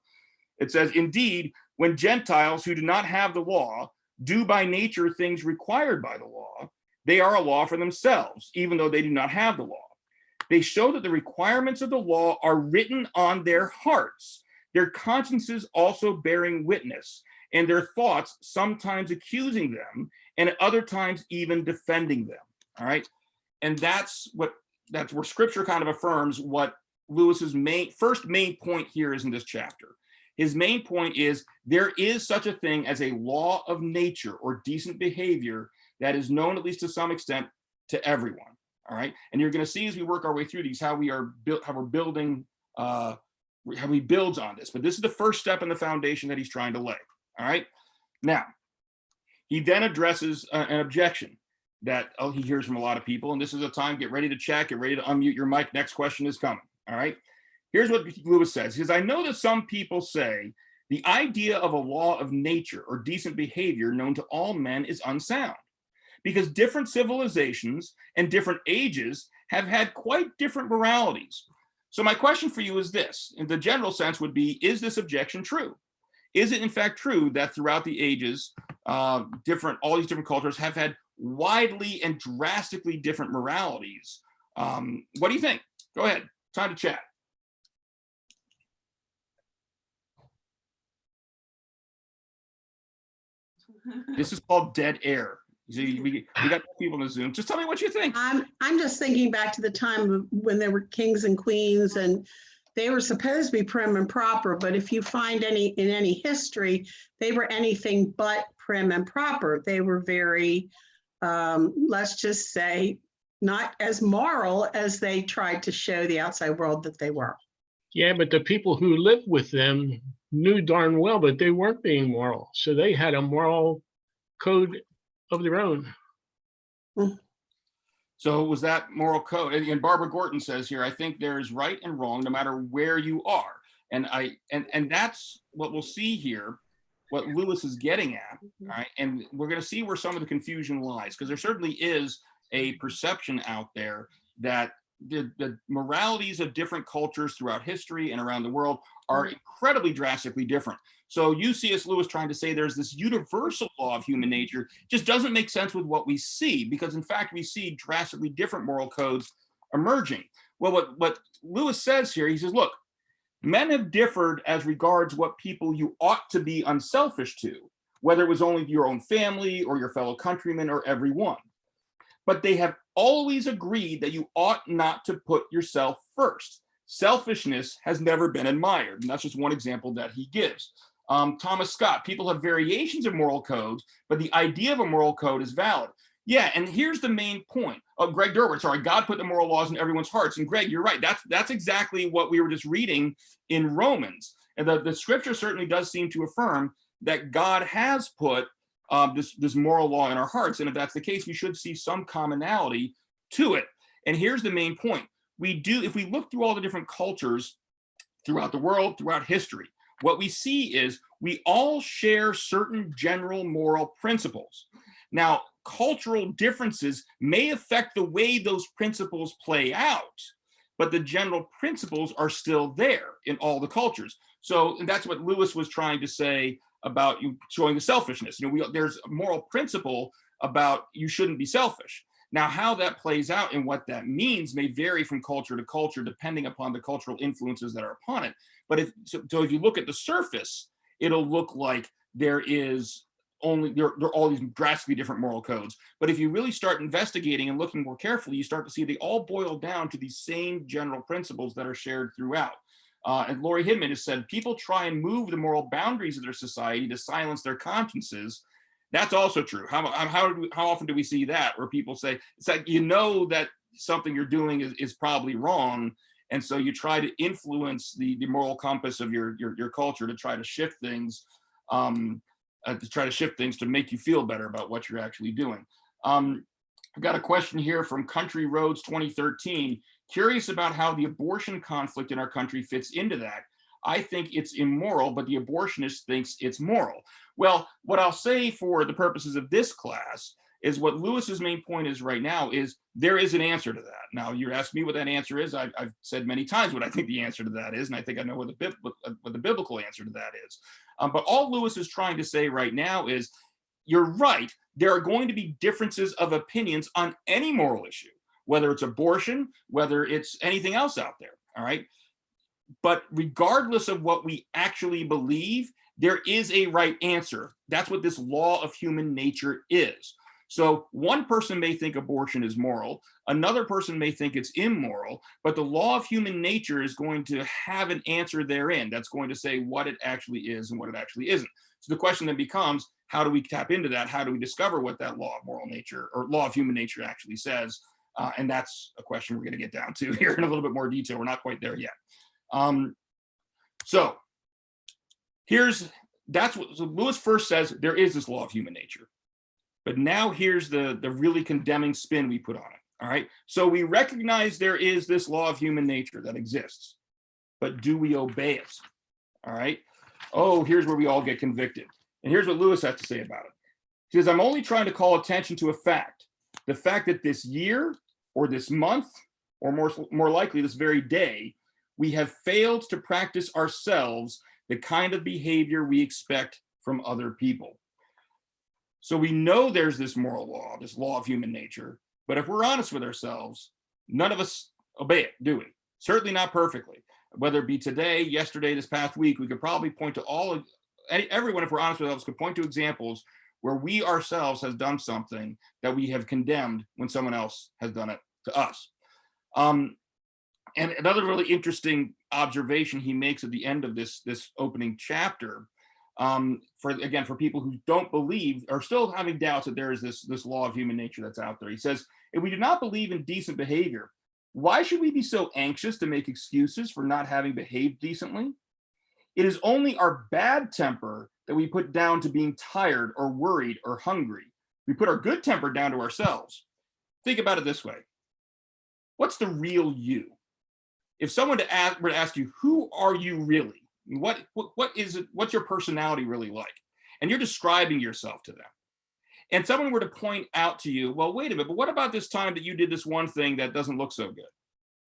It says, indeed, when Gentiles who do not have the law do by nature things required by the law, they are a law for themselves, even though they do not have the law. They show that the requirements of the law are written on their hearts, their consciences also bearing witness, and their thoughts sometimes accusing them, and at other times even defending them. All right. And that's where scripture kind of affirms what Lewis's first main point here is in this chapter. His main point is there is such a thing as a law of nature or decent behavior that is known, at least to some extent, to everyone. All right. And you're going to see as we work our way through these how we builds on this. But this is the first step in the foundation that he's trying to lay. All right. Now, he then addresses an objection that he hears from a lot of people, and this is a time, get ready to chat, get ready to unmute your mic. Next question is coming. All right. Here's what Lewis says. He says, I know that some people say the idea of a law of nature or decent behavior known to all men is unsound because different civilizations and different ages have had quite different moralities. So my question for you is this, in the general sense would be, is this objection true? Is it in fact true that throughout the ages, all these different cultures have had widely and drastically different moralities? What do you think? Go ahead, time to chat. This is called dead air. See, we got people in the Zoom. Just tell me what you think. I'm just thinking back to the time when there were kings and queens and they were supposed to be prim and proper, but if you find in any history, they were anything but prim and proper. They were very, let's just say, not as moral as they tried to show the outside world that they were. Yeah, but the people who lived with them knew darn well that they weren't being moral. So they had a moral code of their own. So was that moral code? And Barbara Gorton says here, I think there is right and wrong no matter where you are. And that's what we'll see here, what Lewis is getting at. All right. And we're going to see where some of the confusion lies, because there certainly is a perception out there that the moralities of different cultures throughout history and around the world are incredibly drastically different. So you see C.S. Lewis trying to say there's this universal law of human nature, just doesn't make sense with what we see, because in fact, we see drastically different moral codes emerging. Well, what Lewis says here, he says, look, men have differed as regards what people you ought to be unselfish to, whether it was only your own family or your fellow countrymen or everyone. But they have always agreed that you ought not to put yourself first. Selfishness has never been admired. And that's just one example that he gives. Thomas Scott, people have variations of moral codes, but the idea of a moral code is valid. Yeah, and here's the main point. Oh, Greg Derwitz, sorry, God put the moral laws in everyone's hearts. And Greg, you're right. That's exactly what we were just reading in Romans. And the scripture certainly does seem to affirm that God has put this moral law in our hearts. And if that's the case, we should see some commonality to it. And here's the main point. If we look through all the different cultures throughout the world, throughout history, what we see is we all share certain general moral principles. Now, cultural differences may affect the way those principles play out, but the general principles are still there in all the cultures. So and that's what Lewis was trying to say about you showing the selfishness. There's a moral principle about you shouldn't be selfish. Now, how that plays out and what that means may vary from culture to culture, depending upon the cultural influences that are upon it. But if you look at the surface, it'll look like there are all these drastically different moral codes. But if you really start investigating and looking more carefully, you start to see they all boil down to these same general principles that are shared throughout. And Laurie Hidman has said, people try and move the moral boundaries of their society to silence their consciences. That's also true. How often do we see that where people say, it's like, that something you're doing is probably wrong. And so you try to influence the moral compass of your culture to try to shift things, to make you feel better about what you're actually doing. I've got a question here from Country Roads 2013. Curious about how the abortion conflict in our country fits into that. I think it's immoral, but the abortionist thinks it's moral. Well, what I'll say for the purposes of this class is what Lewis's main point is right now is there is an answer to that. Now, you're asking me what that answer is. I've said many times what I think the answer to that is, and I think I know what the biblical answer to that is. But all Lewis is trying to say right now is, you're right, there are going to be differences of opinions on any moral issue, whether it's abortion, whether it's anything else out there, all right? But regardless of what we actually believe, there is a right answer. That's what this law of human nature is. So one person may think abortion is moral, another person may think it's immoral, but the law of human nature is going to have an answer therein that's going to say what it actually is and what it actually isn't. So the question then becomes, how do we tap into that? How do we discover what that law of moral nature or law of human nature actually says? And that's a question we're going to get down to here in a little bit more detail. We're not quite there yet. So Lewis first says there is this law of human nature. But now here's the really condemning spin we put on it, all right? So we recognize there is this law of human nature that exists, but do we obey it, all right? Oh, here's where we all get convicted. And here's what Lewis has to say about it. He says, I'm only trying to call attention to a fact, the fact that this year or this month, or more likely this very day, we have failed to practice ourselves the kind of behavior we expect from other people. So we know there's this moral law, this law of human nature, but if we're honest with ourselves, none of us obey it, do we? Certainly not perfectly. Whether it be today, yesterday, this past week, we could probably point to everyone, if we're honest with ourselves, could point to examples where we ourselves has done something that we have condemned when someone else has done it to us. And another really interesting observation he makes at the end of this opening chapter, for people who don't believe or still having doubts that there is this law of human nature that's out there. He says, if we do not believe in decent behavior, why should we be so anxious to make excuses for not having behaved decently? It is only our bad temper that we put down to being tired or worried or hungry. We put our good temper down to ourselves. Think about it this way. What's the real you? If someone were to ask you, who are you really? What is it? What's your personality really like? And you're describing yourself to them. And someone were to point out to you, well, wait a minute, but what about this time that you did this one thing that doesn't look so good?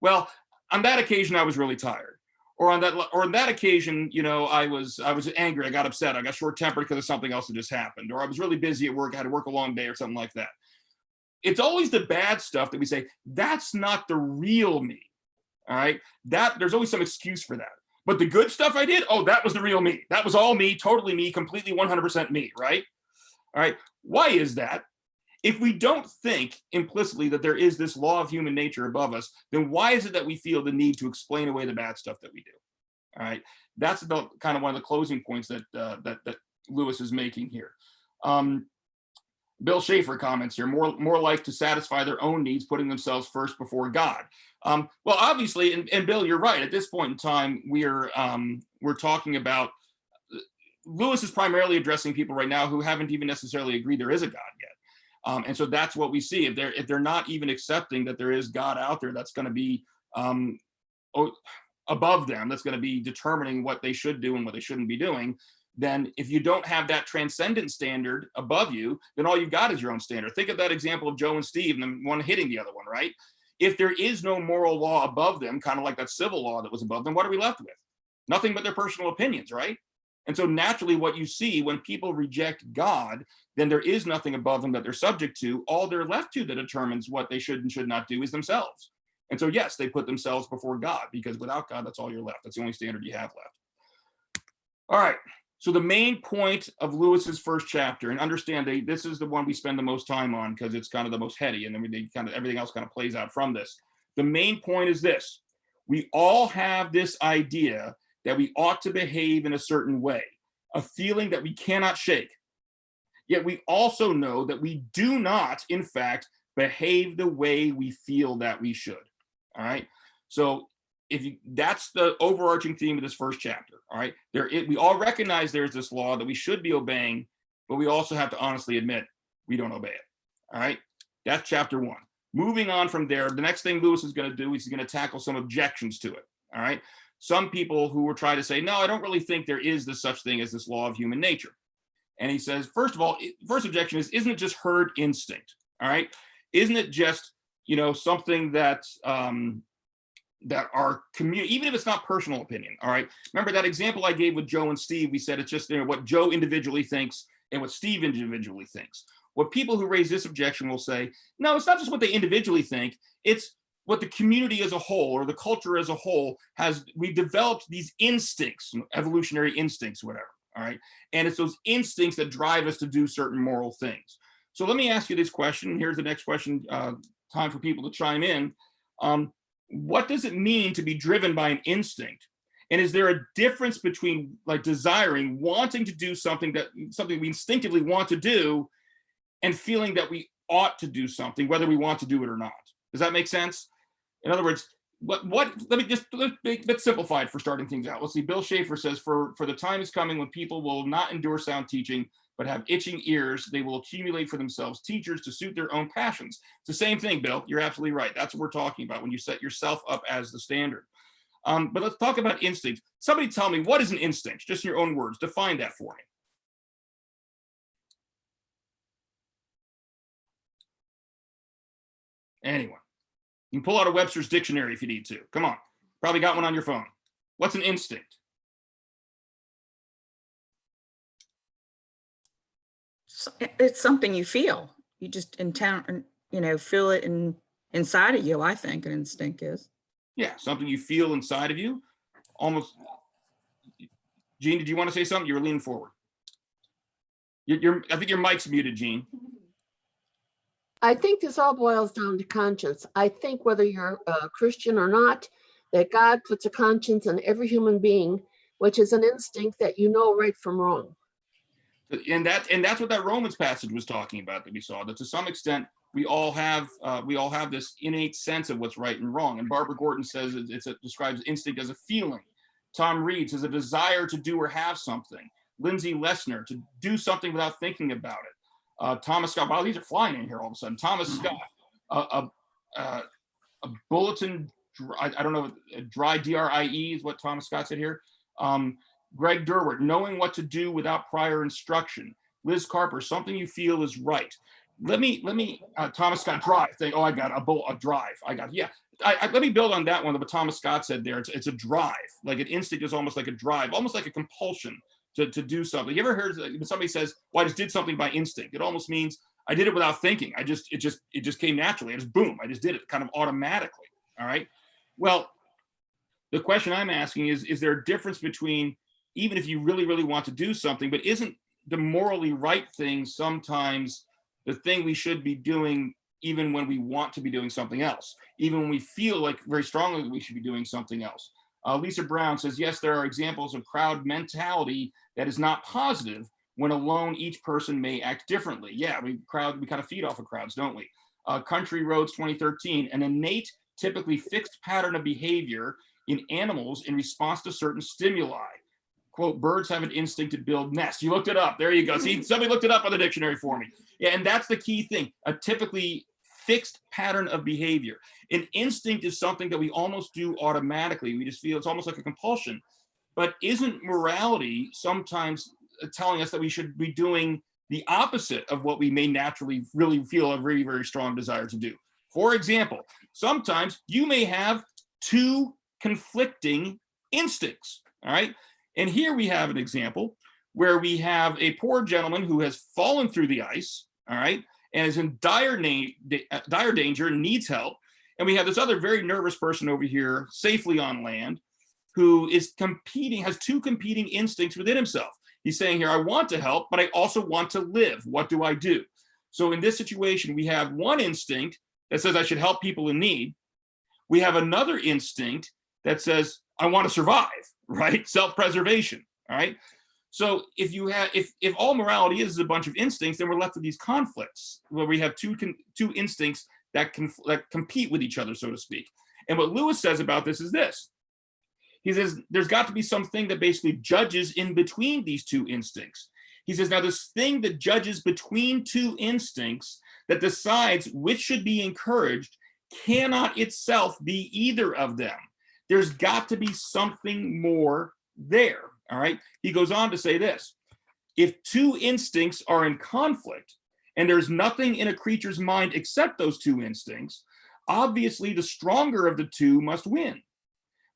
Well, on that occasion, I was really tired. Or on that occasion, I was angry, I got upset, I got short-tempered because of something else that just happened. Or I was really busy at work, I had to work a long day or something like that. It's always the bad stuff that we say, that's not the real me. All right, there's always some excuse for that. But the good stuff I did, oh, that was the real me. That was all me, totally me, completely 100% me, right? All right, why is that? If we don't think implicitly that there is this law of human nature above us, then why is it that we feel the need to explain away the bad stuff that we do? All right, that's kind of one of the closing points that Lewis is making here. Bill Schaefer comments here, more like to satisfy their own needs, putting themselves first before God. Well, obviously, and Bill, you're right. At this point in time, we're talking about, Lewis is primarily addressing people right now who haven't even necessarily agreed there is a God yet. And so that's what we see. If they're not even accepting that there is God out there, that's going to be above them, that's going to be determining what they should do and what they shouldn't be doing, then if you don't have that transcendent standard above you, then all you've got is your own standard. Think of that example of Joe and Steve and the one hitting the other one, right? If there is no moral law above them, kind of like that civil law that was above them, what are we left with? Nothing but their personal opinions, right? And so naturally what you see when people reject God, then there is nothing above them that they're subject to. All they're left to that determines what they should and should not do is themselves. And so yes, they put themselves before God, because without God, that's all you're left. That's the only standard you have left. All right. So the main point of Lewis's first chapter, and understand this is the one we spend the most time on because it's kind of the most heady, and then everything else kind of plays out from this. The main point is this: we all have this idea that we ought to behave in a certain way, a feeling that we cannot shake. Yet we also know that we do not, in fact, behave the way we feel that we should. All right. So that's the overarching theme of this first chapter. All right. We all recognize there's this law that we should be obeying, but we also have to honestly admit we don't obey it. All right. That's chapter 1. Moving on from there, the next thing Lewis is going to do is he's going to tackle some objections to it. All right. Some people who will try to say, no, I don't really think there is this such thing as this law of human nature. And he says, first of all, first objection is, isn't it just herd instinct? All right. Isn't it just, something that that our community, even if it's not personal opinion, all right? Remember that example I gave with Joe and Steve, we said it's just what Joe individually thinks and what Steve individually thinks. What people who raise this objection will say, no, it's not just what they individually think, it's what the community as a whole or the culture as a whole we've developed these instincts, evolutionary instincts, whatever, all right? And it's those instincts that drive us to do certain moral things. So let me ask you this question. Here's the next question, time for people to chime in. What does it mean to be driven by an instinct? And is there a difference between like wanting to do something we instinctively want to do, and feeling that we ought to do something, whether we want to do it or not? Does that make sense? In other words, let's make it simplified for starting things out. Let's see, Bill Schaefer says, for the time is coming when people will not endure sound teaching, but have itching ears. They will accumulate for themselves teachers to suit their own passions. It's the same thing, Bill. You're absolutely right. That's what we're talking about when you set yourself up as the standard. But let's talk about instinct. Somebody tell me, what is an instinct? Just in your own words, define that for me. Anyone? You can pull out a Webster's dictionary if you need to. Come on. Probably got one on your phone. What's an instinct? It's something you feel. You just feel it inside of you, I think an instinct is. Yeah, something you feel inside of you. Almost. Gene, did you want to say something? You were leaning forward. I think your mic's muted, Gene. I think this all boils down to conscience. I think whether you're a Christian or not, that God puts a conscience in every human being, which is an instinct that you know right from wrong. And that's what that Romans passage was talking about that we saw, that to some extent we all have this innate sense of what's right and wrong. And Barbara Gordon says it describes instinct as a feeling. Tom Reed says a desire to do or have something. Lindsay Lessner, to do something without thinking about it. Thomas Scott, wow, these are flying in here all of a sudden. Thomas Scott, a bulletin, I don't know, dry, D-R-I-E is what Thomas Scott said here. Greg Durward, knowing what to do without prior instruction. Liz Carper, something you feel is right. Let me Thomas Scott, drive. Think, oh, I got a drive. Let me build on that one. What Thomas Scott said there. It's a drive. Like an instinct is almost like a drive, almost like a compulsion to do something. You ever heard when somebody says, well, I just did something by instinct? It almost means I did it without thinking. It just came naturally. I just boom, I just did it kind of automatically. All right. Well, the question I'm asking is there a difference between, even if you really, really want to do something, but isn't the morally right thing sometimes the thing we should be doing, even when we want to be doing something else, even when we feel like very strongly that we should be doing something else? Lisa Brown says, yes, there are examples of crowd mentality that is not positive When alone, each person may act differently. Yeah, we kind of feed off of crowds, don't we? Country Roads 2013, an innate, typically fixed pattern of behavior in animals in response to certain stimuli. Quote, birds have an instinct to build nests. You looked it up. There you go. See, somebody looked it up on the dictionary for me. Yeah, and that's the key thing. A typically fixed pattern of behavior. An instinct is something that we almost do automatically. We just feel it's almost like a compulsion. But isn't morality sometimes telling us that we should be doing the opposite of what we may naturally really feel a very, very strong desire to do? For example, sometimes you may have two conflicting instincts, all right? And here we have an example where we have a poor gentleman who has fallen through the ice, all right, and is in dire danger and needs help. And we have this other very nervous person over here safely on land who is competing, has two competing instincts within himself. He's saying here, I want to help, but I also want to live. What do I do? So in this situation, we have one instinct that says I should help people in need. We have another instinct that says I want to survive, right? Self-preservation, all right? So if all morality is a bunch of instincts, then we're left with these conflicts where we have two instincts that compete with each other, so to speak. And what Lewis says about this is this. He says, there's got to be something that basically judges in between these two instincts. He says, now this thing that judges between two instincts that decides which should be encouraged cannot itself be either of them. There's got to be something more there, all right? He goes on to say this, if two instincts are in conflict and there's nothing in a creature's mind except those two instincts, obviously the stronger of the two must win.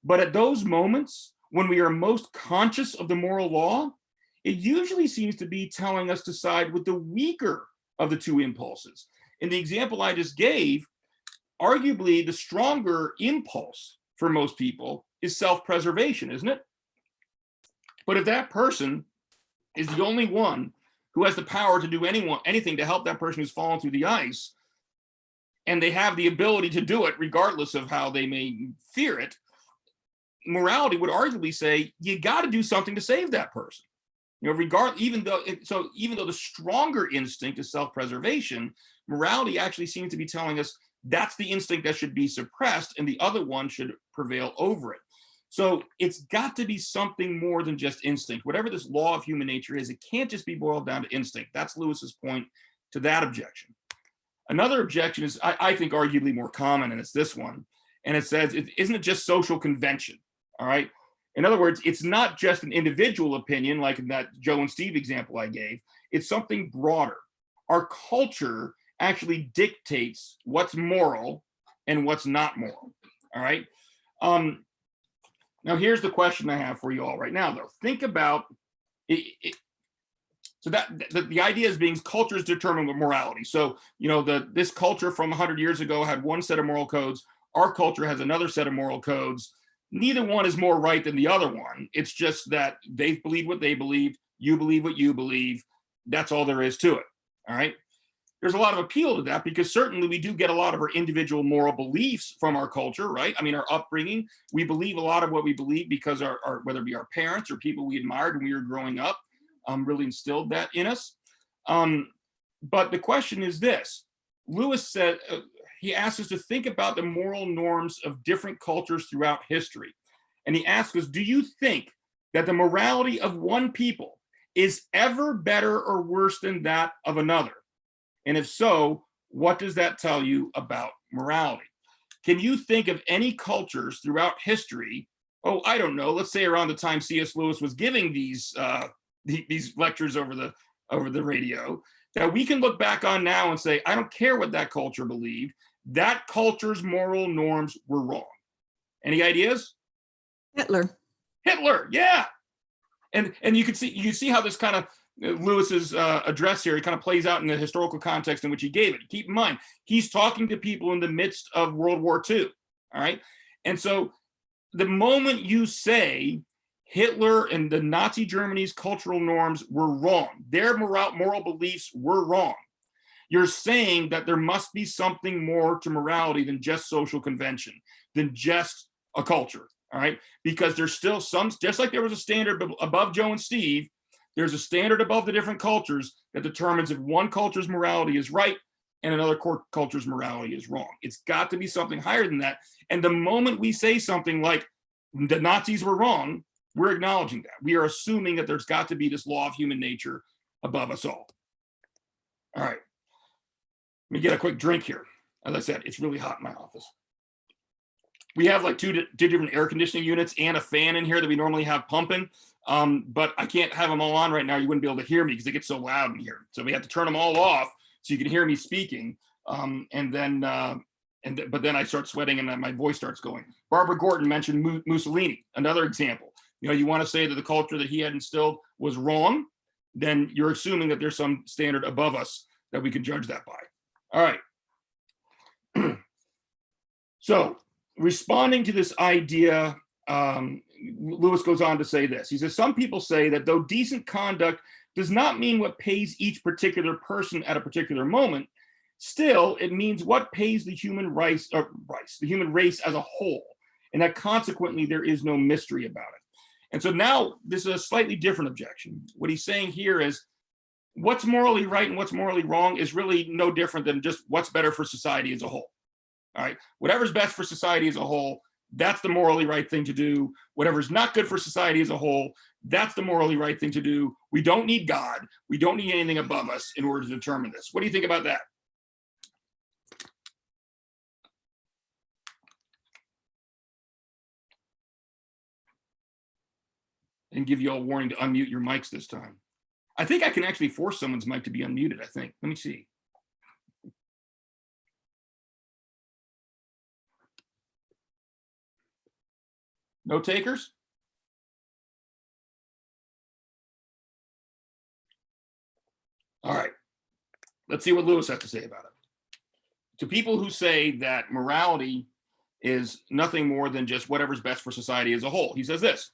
But at those moments when we are most conscious of the moral law, it usually seems to be telling us to side with the weaker of the two impulses. In the example I just gave, arguably the stronger impulse for most people is self-preservation, isn't it? But if that person is the only one who has the power to do anything to help that person who's fallen through the ice, and they have the ability to do it regardless of how they may fear it, morality would arguably say you got to do something to save that person. You know, even though the stronger instinct is self-preservation, morality actually seems to be telling us that's the instinct that should be suppressed and the other one should prevail over it. So it's got to be something more than just instinct. Whatever this law of human nature is, it can't just be boiled down to instinct. That's Lewis's point to that objection. Another objection is, I think, arguably more common, and it's this one. And it says, isn't it just social convention? All right. In other words, it's not just an individual opinion, like in that Joe and Steve example I gave. It's something broader. Our culture actually dictates what's moral and what's not moral. All right. Now, here's the question I have for you all right now, though. Think about it. So that the idea is being cultures determine what morality. So, you know, this culture from 100 years ago had one set of moral codes. Our culture has another set of moral codes. Neither one is more right than the other one. It's just that they believe what they believe. You believe what you believe. That's all there is to it. All right. There's a lot of appeal to that because certainly we do get a lot of our individual moral beliefs from our culture, right? I mean, our upbringing, we believe a lot of what we believe because our whether it be our parents or people we admired when we were growing up, really instilled that in us. But the question is this. Lewis said, he asks us to think about the moral norms of different cultures throughout history. And he asks us, do you think that the morality of one people is ever better or worse than that of another? And if so, what does that tell you about morality? Can you think of any cultures throughout history? Oh, I don't know. Let's say around the time C.S. Lewis was giving these lectures over the radio, that we can look back on now and say, I don't care what that culture believed. That culture's moral norms were wrong. Any ideas? Hitler. Hitler, yeah. And you see how this kind of Lewis's address here, it kind of plays out in the historical context in which he gave it. Keep in mind, he's talking to people in the midst of World War II, all right? And so the moment you say Hitler and the Nazi Germany's cultural norms were wrong, their moral beliefs were wrong, you're saying that there must be something more to morality than just social convention, than just a culture, all right? Because there's still some, just like there was a standard above Joe and Steve, There's a standard above the different cultures that determines if one culture's morality is right and another culture's morality is wrong. It's got to be something higher than that. And the moment we say something like the Nazis were wrong, we're acknowledging that. We are assuming that there's got to be this law of human nature above us all. All right. Let me get a quick drink here. As I said, it's really hot in my office. We have like two different air conditioning units and a fan in here that we normally have pumping. But I can't have them all on right now. You wouldn't be able to hear me because they get so loud in here. So we have to turn them all off so you can hear me speaking. But then I start sweating and then my voice starts going. Barbara Gordon mentioned Mussolini, another example. You know, you want to say that the culture that he had instilled was wrong, then you're assuming that there's some standard above us that we can judge that by. All right. So responding to this idea, Lewis goes on to say this. He says, some people say that though decent conduct does not mean what pays each particular person at a particular moment, still it means what pays the human race as a whole, and that consequently there is no mystery about it. And so now this is a slightly different objection. What he's saying here is what's morally right and what's morally wrong is really no different than just what's better for society as a whole. All right, whatever's best for society as a whole, that's the morally right thing to do. Whatever's not good for society as a whole, that's the morally right thing to do. We don't need God. We don't need anything above us in order to determine this. What do you think about that? And give you all warning to unmute your mics this time. I think I can actually force someone's mic to be unmuted, I think. Let me see. No takers? All right. Let's see what Lewis has to say about it. To people who say that morality is nothing more than just whatever's best for society as a whole, he says this: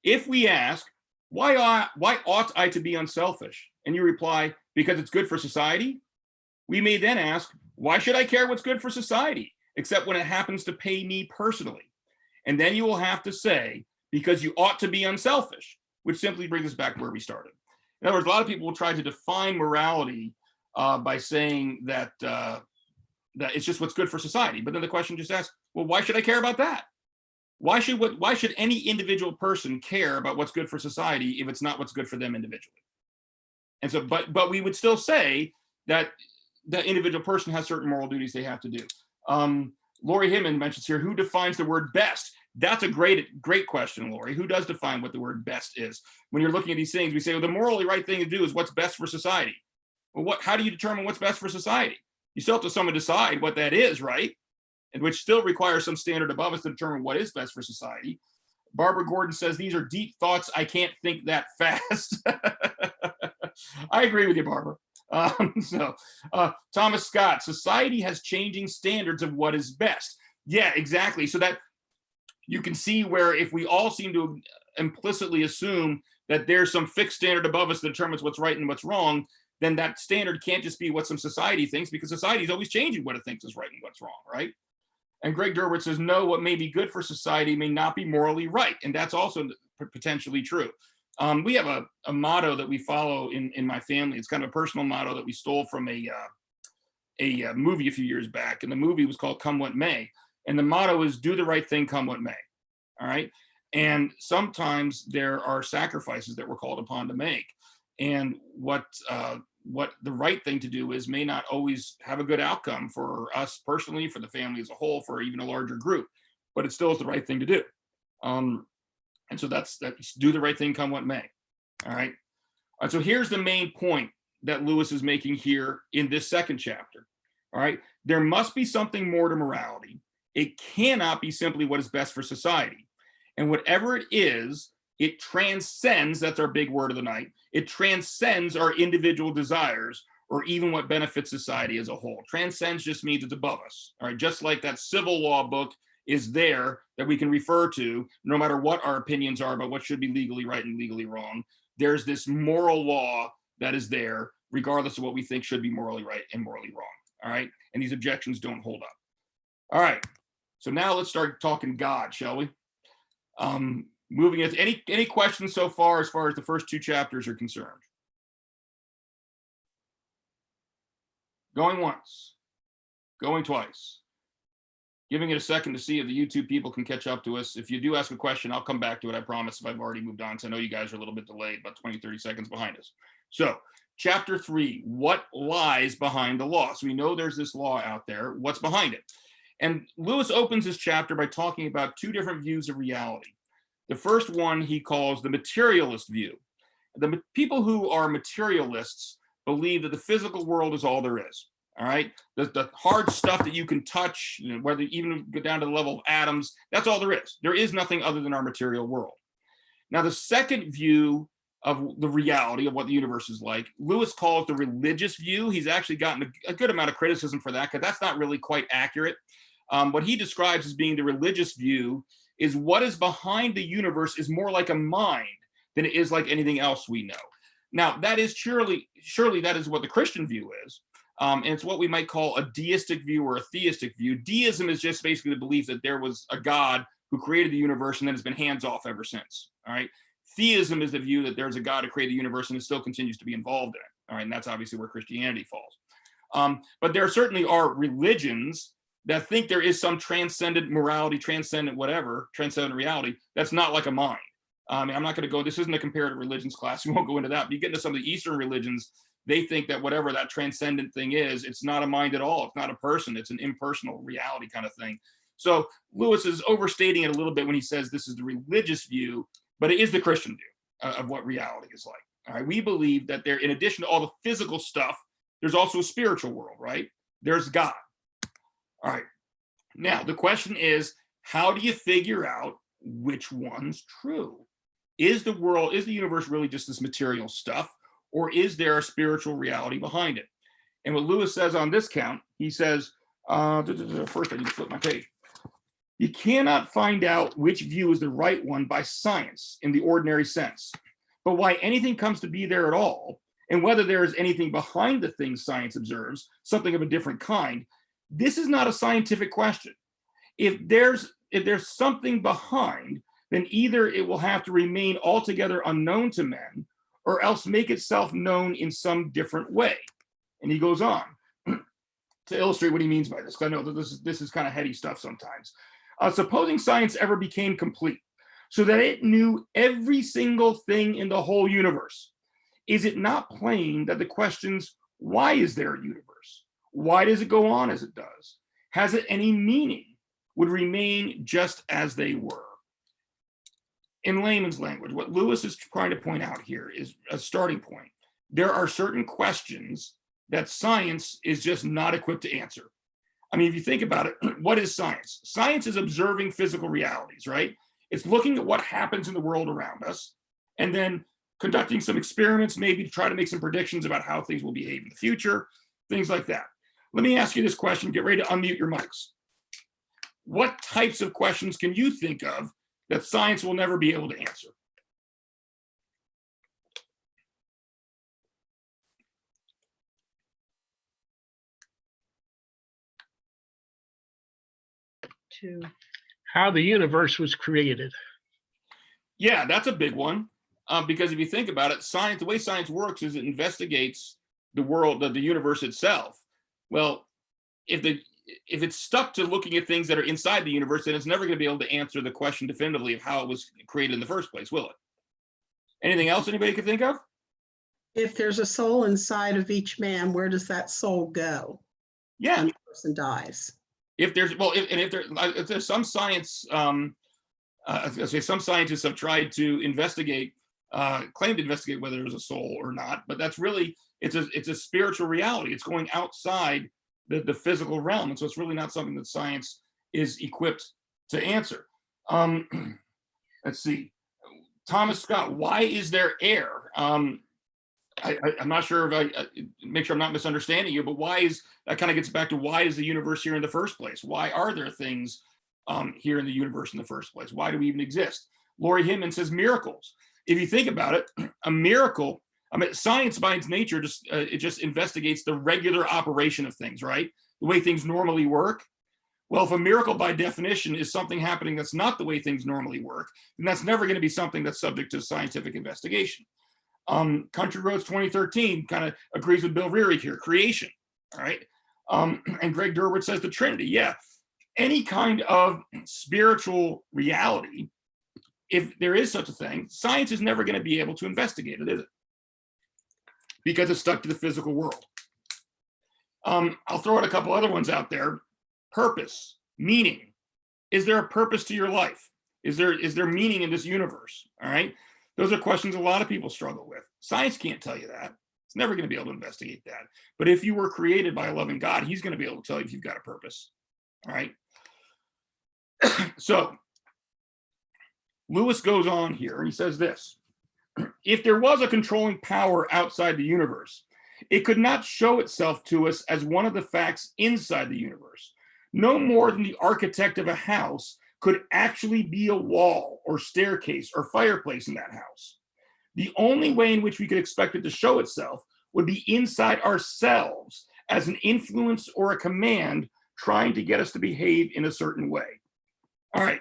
if we ask, why ought I to be unselfish? And you reply, because it's good for society. We may then ask, why should I care what's good for society, except when it happens to pay me personally? And then you will have to say, because you ought to be unselfish, which simply brings us back to where we started. In other words, a lot of people will try to define morality by saying that that it's just what's good for society. But then the question just asks, well, why should I care about that? Why should any individual person care about what's good for society if it's not what's good for them individually? And so, but we would still say that the individual person has certain moral duties they have to do. Lori Hinman mentions here, who defines the word best? That's a great question, Lori. Who does define what the word best is? When you're looking at these things, we say, well, the morally right thing to do is what's best for society. Well, how do you determine what's best for society? You still have to someone decide what that is, right? And which still requires some standard above us to determine what is best for society. Barbara Gordon says, these are deep thoughts. I can't think that fast. I agree with you, Barbara. Thomas Scott, society has changing standards of what is best. Yeah, exactly. So that you can see where if we all seem to implicitly assume that there's some fixed standard above us that determines what's right and what's wrong, then that standard can't just be what some society thinks, because society is always changing what it thinks is right and what's wrong, right? And Greg Derwitz says, no, what may be good for society may not be morally right. And that's also potentially true. We have a motto that we follow in my family. It's kind of a personal motto that we stole from a movie a few years back. And the movie was called Come What May. And the motto is do the right thing, come what may. All right. And sometimes there are sacrifices that we're called upon to make. And what the right thing to do is may not always have a good outcome for us personally, for the family as a whole, for even a larger group, but it still is the right thing to do. And so that's do the right thing, come what may. All right. So here's the main point that Lewis is making here in this second chapter. All right. There must be something more to morality. It cannot be simply what is best for society. And whatever it is, it transcends, that's our big word of the night, it transcends our individual desires or even what benefits society as a whole. Transcends just means it's above us. All right. Just like that civil law book is there that we can refer to no matter what our opinions are about what should be legally right and legally wrong. There's this moral law that is there regardless of what we think should be morally right and morally wrong. All right. And these objections don't hold up. All right. So now let's start talking God, shall we? Moving it. Any questions so far as the first two chapters are concerned? Going once, going twice. Giving it a second to see if the YouTube people can catch up to us. If you do ask a question, I'll come back to it. I promise if I've already moved on. So I know you guys are a little bit delayed, about 20, 30 seconds behind us. So chapter 3, what lies behind the law? So we know there's this law out there. What's behind it? And Lewis opens this chapter by talking about two different views of reality. The first one he calls the materialist view. The people who are materialists believe that the physical world is all there is. All right, the hard stuff that you can touch, you know, whether even go down to the level of atoms, that's all there is. There is nothing other than our material world. Now, the second view of the reality of what the universe is like, Lewis calls the religious view. He's actually gotten a good amount of criticism for that, because that's not really quite accurate. What he describes as being the religious view is what is behind the universe is more like a mind than it is like anything else we know. Now, that is surely that is what the Christian view is. And it's what we might call a deistic view or a theistic view. Deism is just basically the belief that there was a God who created the universe and then has been hands off ever since. All right. Theism is the view that there's a God who created the universe and it still continues to be involved in it. All right. And that's obviously where Christianity falls. But there certainly are religions that think there is some transcendent morality, transcendent whatever, transcendent reality that's not like a mind. I mean, I'm not going to go, this isn't a comparative religions class. We won't go into that. But you get into some of the Eastern religions, they think that whatever that transcendent thing is, it's not a mind at all. It's not a person. It's an impersonal reality kind of thing. So Lewis is overstating it a little bit when he says this is the religious view, but it is the Christian view of what reality is like. All right. We believe that there, in addition to all the physical stuff, there's also a spiritual world, right? There's God. All right. Now, the question is, how do you figure out which one's true? Is the universe really just this material stuff? Or is there a spiritual reality behind it? And what Lewis says on this count, he says, first I need to flip my page. You cannot find out which view is the right one by science in the ordinary sense, but why anything comes to be there at all, and whether there is anything behind the things science observes, something of a different kind, this is not a scientific question. If there's something behind, then either it will have to remain altogether unknown to men, or else make itself known in some different way. And he goes on to illustrate what he means by this, because I know that this is kind of heady stuff sometimes. Supposing science ever became complete, so that it knew every single thing in the whole universe, is it not plain that the questions, why is there a universe? Why does it go on as it does? Has it any meaning? Would remain just as they were. In layman's language, what Lewis is trying to point out here is a starting point. There are certain questions that science is just not equipped to answer. I mean, if you think about it, what is science? Science is observing physical realities, right? It's looking at what happens in the world around us and then conducting some experiments, maybe to try to make some predictions about how things will behave in the future, things like that. Let me ask you this question. Get ready to unmute your mics. What types of questions can you think of that science will never be able to answer? How the universe was created. Yeah, that's a big one. Because if you think about it, science, the way science works is it investigates the world, the universe itself. Well, if it's stuck to looking at things that are inside the universe, then it's never going to be able to answer the question definitively of how it was created in the first place, will it? Anything else anybody could think of? If there's a soul inside of each man, where does that soul go Yeah. when the person dies? If there's, well, if there's some science, I say some scientists have tried to investigate, claim to investigate whether there's a soul or not, but that's really, it's a spiritual reality. It's going outside the physical realm. And so it's really not something that science is equipped to answer. Let's see. Thomas Scott, why is there air? I'm not sure if I make sure I'm not misunderstanding you, but why is, that kind of gets back to why is the universe here in the first place? Why are there things here in the universe in the first place? Why do we even exist? Lori Hinman says miracles. If you think about it, a miracle, I mean, science by its nature, it just investigates the regular operation of things, right? The way things normally work. Well, if a miracle by definition is something happening that's not the way things normally work, then that's never going to be something that's subject to scientific investigation. Country Roads 2013 kind of agrees with Bill Reary here, creation, all right? And Greg Derwitz says the Trinity, yeah. Any kind of spiritual reality, if there is such a thing, science is never going to be able to investigate it, is it? Because it's stuck to the physical world. I'll throw out a couple other ones out there. Purpose, meaning. Is there a purpose to your life? Is there meaning in this universe? All right. Those are questions a lot of people struggle with. Science can't tell you that. It's never going to be able to investigate that. But if you were created by a loving God, he's going to be able to tell you if you've got a purpose. All right. So Lewis goes on here and he says this: if there was a controlling power outside the universe, it could not show itself to us as one of the facts inside the universe. No more than the architect of a house could actually be a wall or staircase or fireplace in that house. The only way in which we could expect it to show itself would be inside ourselves as an influence or a command trying to get us to behave in a certain way. All right,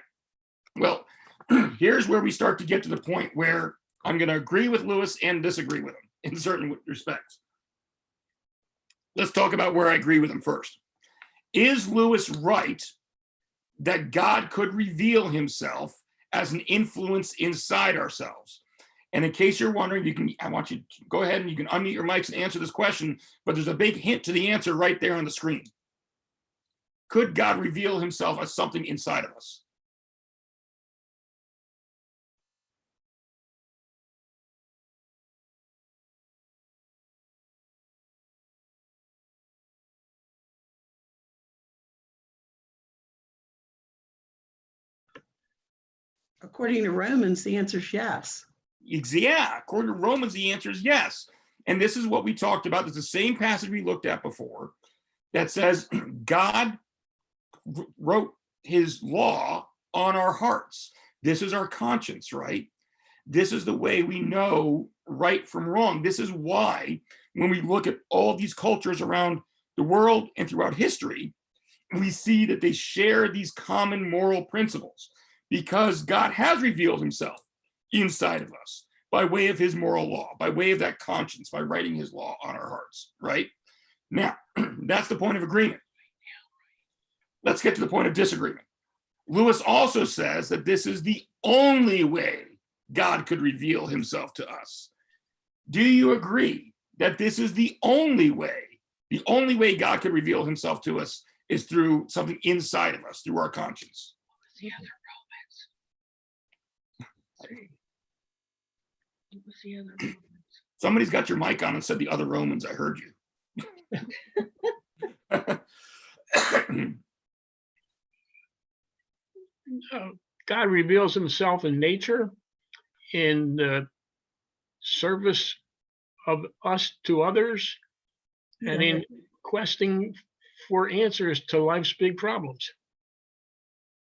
well, here's where we start to get to the point where I'm going to agree with Lewis and disagree with him in certain respects. Let's talk about where I agree with him first. Is Lewis right that God could reveal himself as an influence inside ourselves? And in case you're wondering, I want you to go ahead and you can unmute your mics and answer this question, but there's a big hint to the answer right there on the screen. Could God reveal himself as something inside of us? According to Romans, the answer is yes. Yeah, according to Romans, the answer is yes. And this is what we talked about. It's the same passage we looked at before that says God wrote his law on our hearts. This is our conscience, right? This is the way we know right from wrong. This is why when we look at all these cultures around the world and throughout history, we see that they share these common moral principles because God has revealed himself inside of us by way of his moral law, by way of that conscience, by writing his law on our hearts, right? Now, that's the point of agreement. Let's get to the point of disagreement. Lewis also says that this is the only way God could reveal himself to us. Do you agree that this is the only way? The only way God could reveal himself to us is through something inside of us, through our conscience. Somebody's got your mic on and said the other Romans. I heard you. God reveals himself in nature, in the service of us to others, and in questing for answers to life's big problems.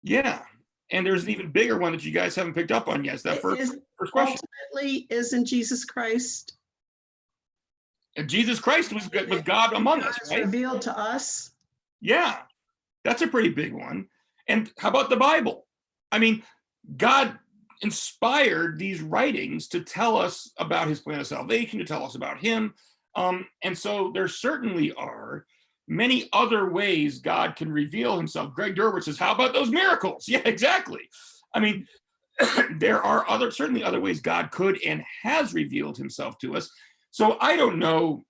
Yeah. And there's an even bigger one that you guys haven't picked up on yet. It's that first question. Ultimately, isn't Jesus Christ? And Jesus Christ was God among us, right? Revealed to us. Yeah, that's a pretty big one. And how about the Bible? I mean, God inspired these writings to tell us about his plan of salvation, to tell us about him. And so there certainly are many other ways God can reveal himself. Greg Derwitz says, how about those miracles? Yeah, exactly. I mean, there are certainly other ways God could and has revealed himself to us. So I don't know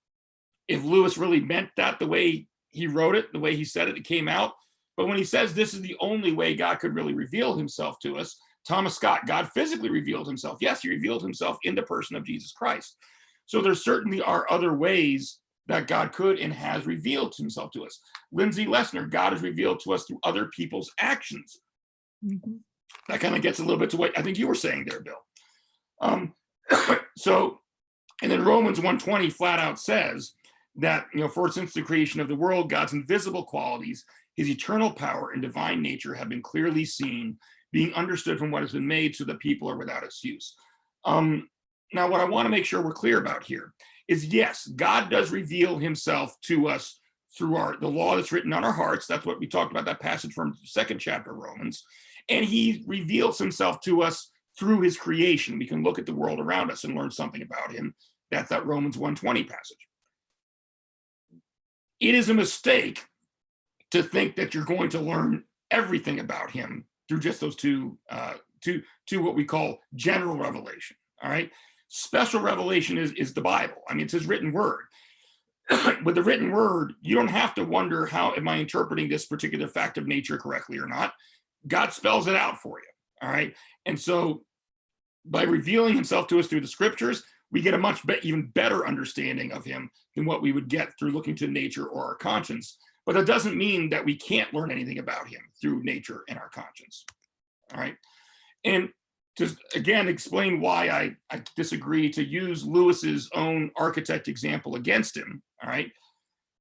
if Lewis really meant that the way he wrote it, the way he said it, it came out. But when he says this is the only way God could really reveal himself to us, Thomas Scott, God physically revealed himself. Yes, he revealed himself in the person of Jesus Christ. So there certainly are other ways that God could and has revealed himself to us. Lindsay Lessner, God has revealed to us through other people's actions. Mm-hmm. That kind of gets a little bit to what I think you were saying there, Bill. So, and then Romans 1:20 flat out says that, for since the creation of the world, God's invisible qualities, his eternal power and divine nature have been clearly seen, being understood from what has been made so that people are without excuse. Now, what I want to make sure we're clear about here is, yes, God does reveal himself to us through the law that's written on our hearts. That's what we talked about, that passage from the 2nd chapter of Romans. And he reveals himself to us through his creation. We can look at the world around us and learn something about him. That's that Romans 1:20 passage. It is a mistake to think that you're going to learn everything about him through just those two what we call general revelation. All right. Special revelation is the Bible. I mean, it's his written word. With the written word, you don't have to wonder, how am I interpreting this particular fact of nature correctly or not? God spells it out for you. All right. And so by revealing himself to us through the scriptures, we get a much even better understanding of him than what we would get through looking to nature or our conscience. But that doesn't mean that we can't learn anything about him through nature and our conscience. All right. And to again explain why I disagree, to use Lewis's own architect example against him. All right.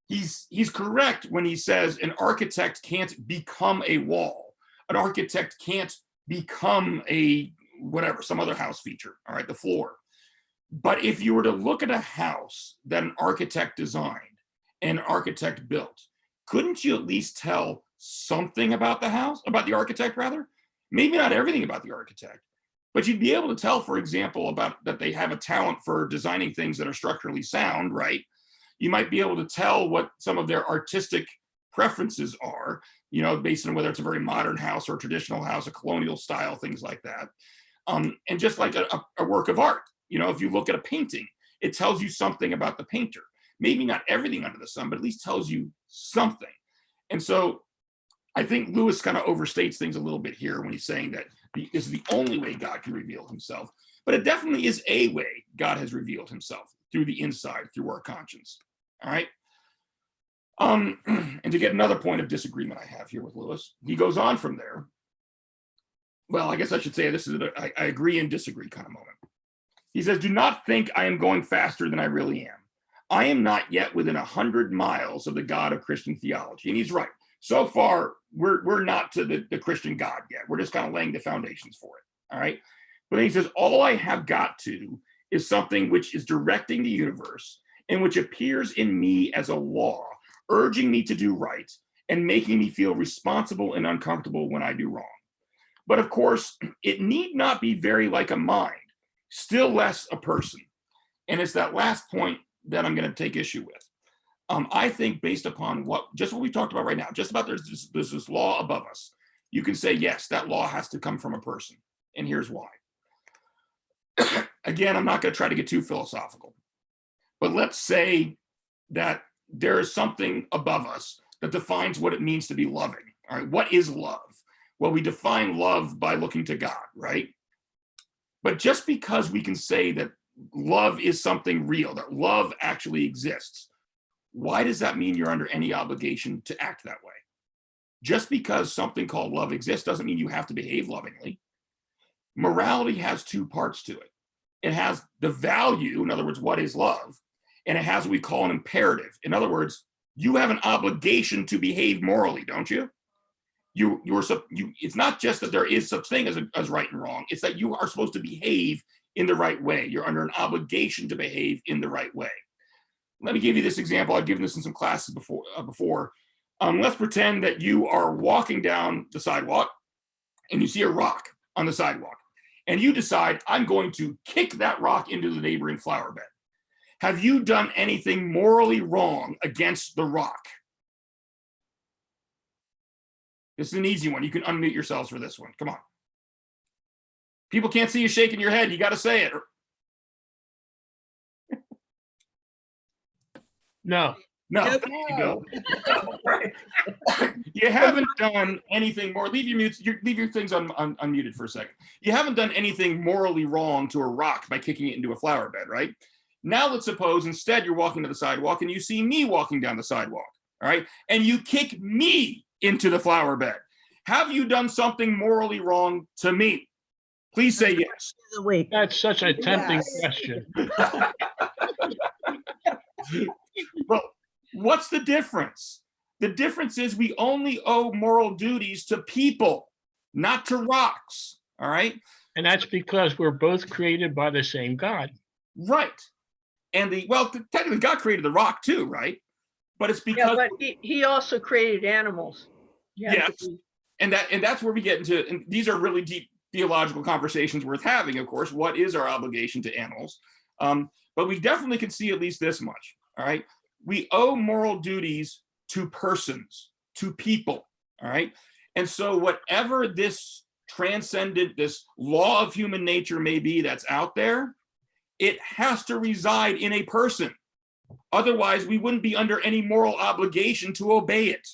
He's correct when he says an architect can't become a wall. An architect can't become a whatever, some other house feature. All right. The floor. But if you were to look at a house that an architect designed and an architect built, couldn't you at least tell something about the house, about the architect rather? Maybe not everything about the architect, but you'd be able to tell, for example, about that they have a talent for designing things that are structurally sound, right? You might be able to tell what some of their artistic preferences are, based on whether it's a very modern house or a traditional house, a colonial style, things like that. And just like a work of art, if you look at a painting, it tells you something about the painter. Maybe not everything under the sun, but at least tells you something. And so I think Lewis kind of overstates things a little bit here when he's saying that this is the only way God can reveal himself. But it definitely is a way God has revealed himself, through the inside, through our conscience. All right. And to get another point of disagreement I have here with Lewis, he goes on from there. Well, I guess I should say this is I agree and disagree kind of moment. He says, do not think I am going faster than I really am. I am not yet within 100 miles of the God of Christian theology. And he's right. So far, we're not to the Christian God yet. We're just kind of laying the foundations for it. All right. But then he says, all I have got to is something which is directing the universe and which appears in me as a law, urging me to do right and making me feel responsible and uncomfortable when I do wrong. But of course, it need not be very like a mind, still less a person. And it's that last point that I'm going to take issue with. I think based upon what we talked about right now, just about there's this law above us, you can say, yes, that law has to come from a person. And here's why. Again, I'm not going to try to get too philosophical, but let's say that there is something above us that defines what it means to be loving. All right. What is love? Well, we define love by looking to God, right? But just because we can say that love is something real, that love actually exists, why does that mean you're under any obligation to act that way? Just because something called love exists doesn't mean you have to behave lovingly. Morality has two parts to it. It has the value, in other words, what is love? And it has what we call an imperative. In other words, you have an obligation to behave morally, don't you? It's not just that there is such thing as right and wrong. It's that you are supposed to behave in the right way. You're under an obligation to behave in the right way. Let me give you this example. I've given this in some classes before. Let's pretend that you are walking down the sidewalk and you see a rock on the sidewalk. And you decide, I'm going to kick that rock into the neighboring flower bed. Have you done anything morally wrong against the rock? This is an easy one. You can unmute yourselves for this one. Come on. People can't see you shaking your head. You got to say it. No. No, there you go. Right. You haven't done anything more. Leave your things unmuted for a second. You haven't done anything morally wrong to a rock by kicking it into a flower bed, right? Now let's suppose instead you're walking to the sidewalk and you see me walking down the sidewalk, all right? And you kick me into the flower bed. Have you done something morally wrong to me? Please say yes. That's such a tempting question. Well, what's the difference? The difference is we only owe moral duties to people, not to rocks. All right. And that's because we're both created by the same God. Right. And technically God created the rock too, right? but it's Yeah, because but he also created animals. You have to Yes. be- and that's where we get into, and these are really deep theological conversations worth having, of course. What is our obligation to animals? But we definitely can see at least this much. All right. We owe moral duties to persons, to people. All right. And so whatever this transcendent, this law of human nature may be that's out there, it has to reside in a person. Otherwise, we wouldn't be under any moral obligation to obey it.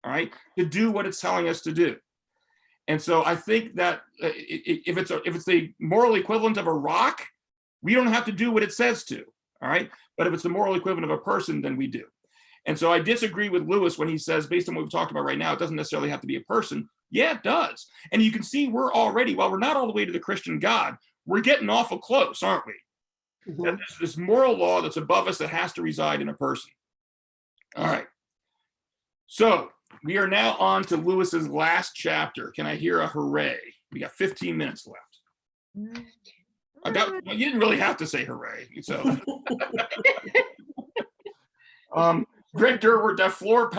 All right, to do what it's telling us to do. And so I think that if it's the moral equivalent of a rock, we don't have to do what it says to. All right, but if it's the moral equivalent of a person, then we do. And so I disagree with Lewis when he says, based on what we've talked about right now, it doesn't necessarily have to be a person. Yeah, it does. And you can see we're already, while we're not all the way to the Christian God, we're getting awful close, aren't we? Mhm. That there's this moral law that's above us that has to reside in a person. All right. So we are now on to Lewis's last chapter. Can I hear a hooray? We got 15 minutes left. You didn't really have to say hooray. So, Greg Durward, that floor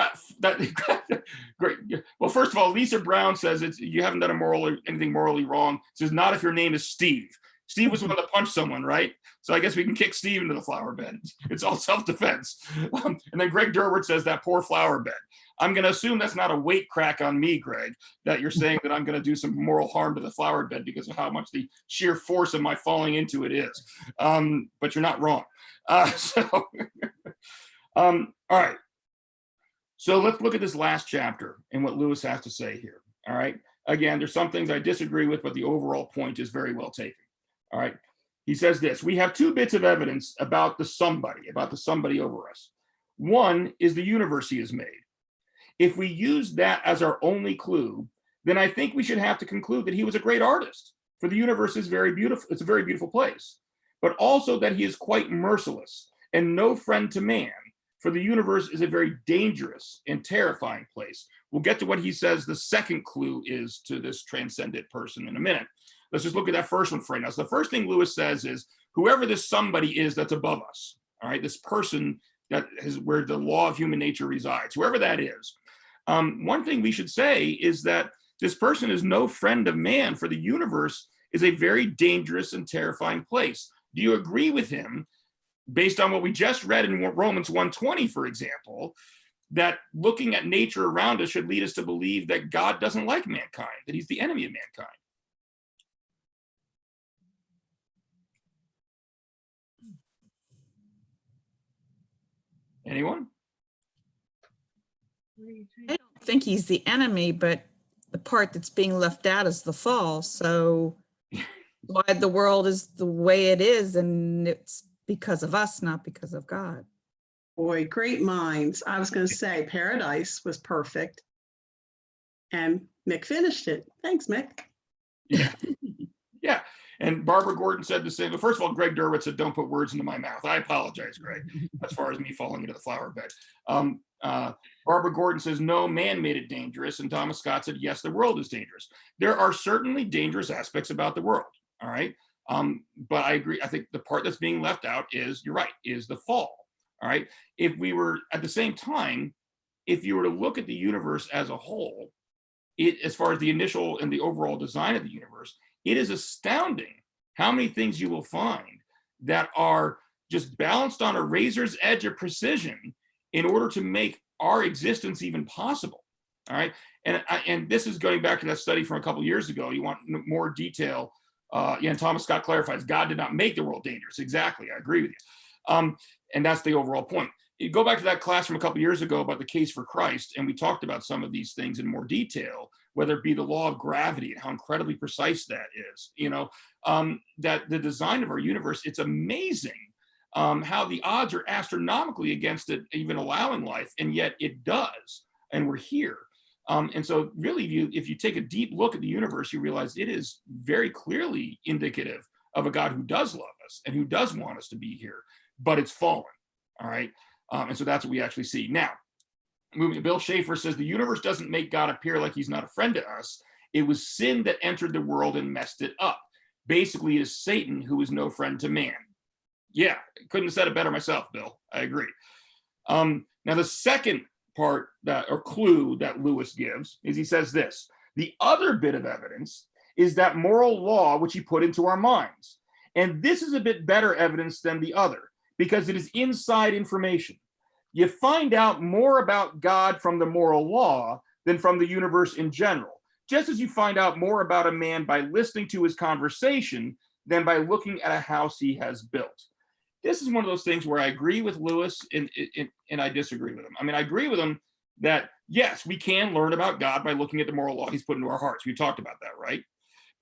great. Well, first of all, Lisa Brown says you haven't done anything morally wrong. Says not if your name is Steve. Steve was the one that punched someone, right? So I guess we can kick Steve into the flower bed. It's all self-defense. And then Greg Durward says that poor flower bed. I'm going to assume that's not a weight crack on me, Greg, that you're saying that I'm going to do some moral harm to the flower bed because of how much the sheer force of my falling into it is. But you're not wrong. All right. So let's look at this last chapter and what Lewis has to say here. All right. Again, there's some things I disagree with, but the overall point is very well taken. All right. He says this: we have two bits of evidence about the somebody over us. One is the universe he has made. If we use that as our only clue, then I think we should have to conclude that he was a great artist, for the universe is very beautiful. It's a very beautiful place, but also that he is quite merciless and no friend to man, for the universe is a very dangerous and terrifying place. We'll get to what he says the second clue is to this transcendent person in a minute. Let's just look at that first one for right now. So the first thing Lewis says is, whoever this somebody is that's above us, all right, this person that is where the law of human nature resides, whoever that is. One thing we should say is that this person is no friend of man, for the universe is a very dangerous and terrifying place. Do you agree with him, based on what we just read in Romans 1:20, for example, that looking at nature around us should lead us to believe that God doesn't like mankind, that he's the enemy of mankind? Anyone? I don't think he's the enemy, but the part that's being left out is the fall. So why the world is the way it is, and it's because of us, not because of God. Boy, great minds. I was going to say Paradise was perfect. And Mick finished it. Thanks, Mick. Yeah. Yeah. And Barbara Gordon said the same. But first of all, Greg Durward said, don't put words into my mouth. I apologize, Greg, as far as me falling into the flower bed. Barbara Gordon says, no, man made it dangerous. And Thomas Scott said, yes, the world is dangerous. There are certainly dangerous aspects about the world. All right. But I agree. I think the part that's being left out is, you're right, is the fall. All right. If we were at the same time, if you were to look at the universe as a whole, as far as the initial and the overall design of the universe, it is astounding how many things you will find that are just balanced on a razor's edge of precision in order to make our existence even possible. All right. And this is going back to that study from a couple of years ago. You want more detail. And Thomas Scott clarifies, God did not make the world dangerous. Exactly. I agree with you. And that's the overall point. You go back to that class from a couple of years ago about the case for Christ, and we talked about some of these things in more detail, whether it be the law of gravity and how incredibly precise that is, that the design of our universe, it's amazing how the odds are astronomically against it even allowing life, and yet it does, and we're here. And so really, if you take a deep look at the universe, you realize it is very clearly indicative of a God who does love us and who does want us to be here, but it's fallen, all right? And so that's what we actually see. Now, Bill Schaefer says the universe doesn't make God appear like he's not a friend to us. It was sin that entered the world and messed it up. Basically, it is Satan who is no friend to man. Yeah, couldn't have said it better myself, Bill. I agree. Now, the second part that, or clue that Lewis gives is he says this: the other bit of evidence is that moral law which he put into our minds. And this is a bit better evidence than the other because it is inside information. You find out more about God from the moral law than from the universe in general, just as you find out more about a man by listening to his conversation than by looking at a house he has built. This is one of those things where I agree with Lewis and I disagree with him. I mean, I agree with him that, yes, we can learn about God by looking at the moral law he's put into our hearts. We talked about that, right?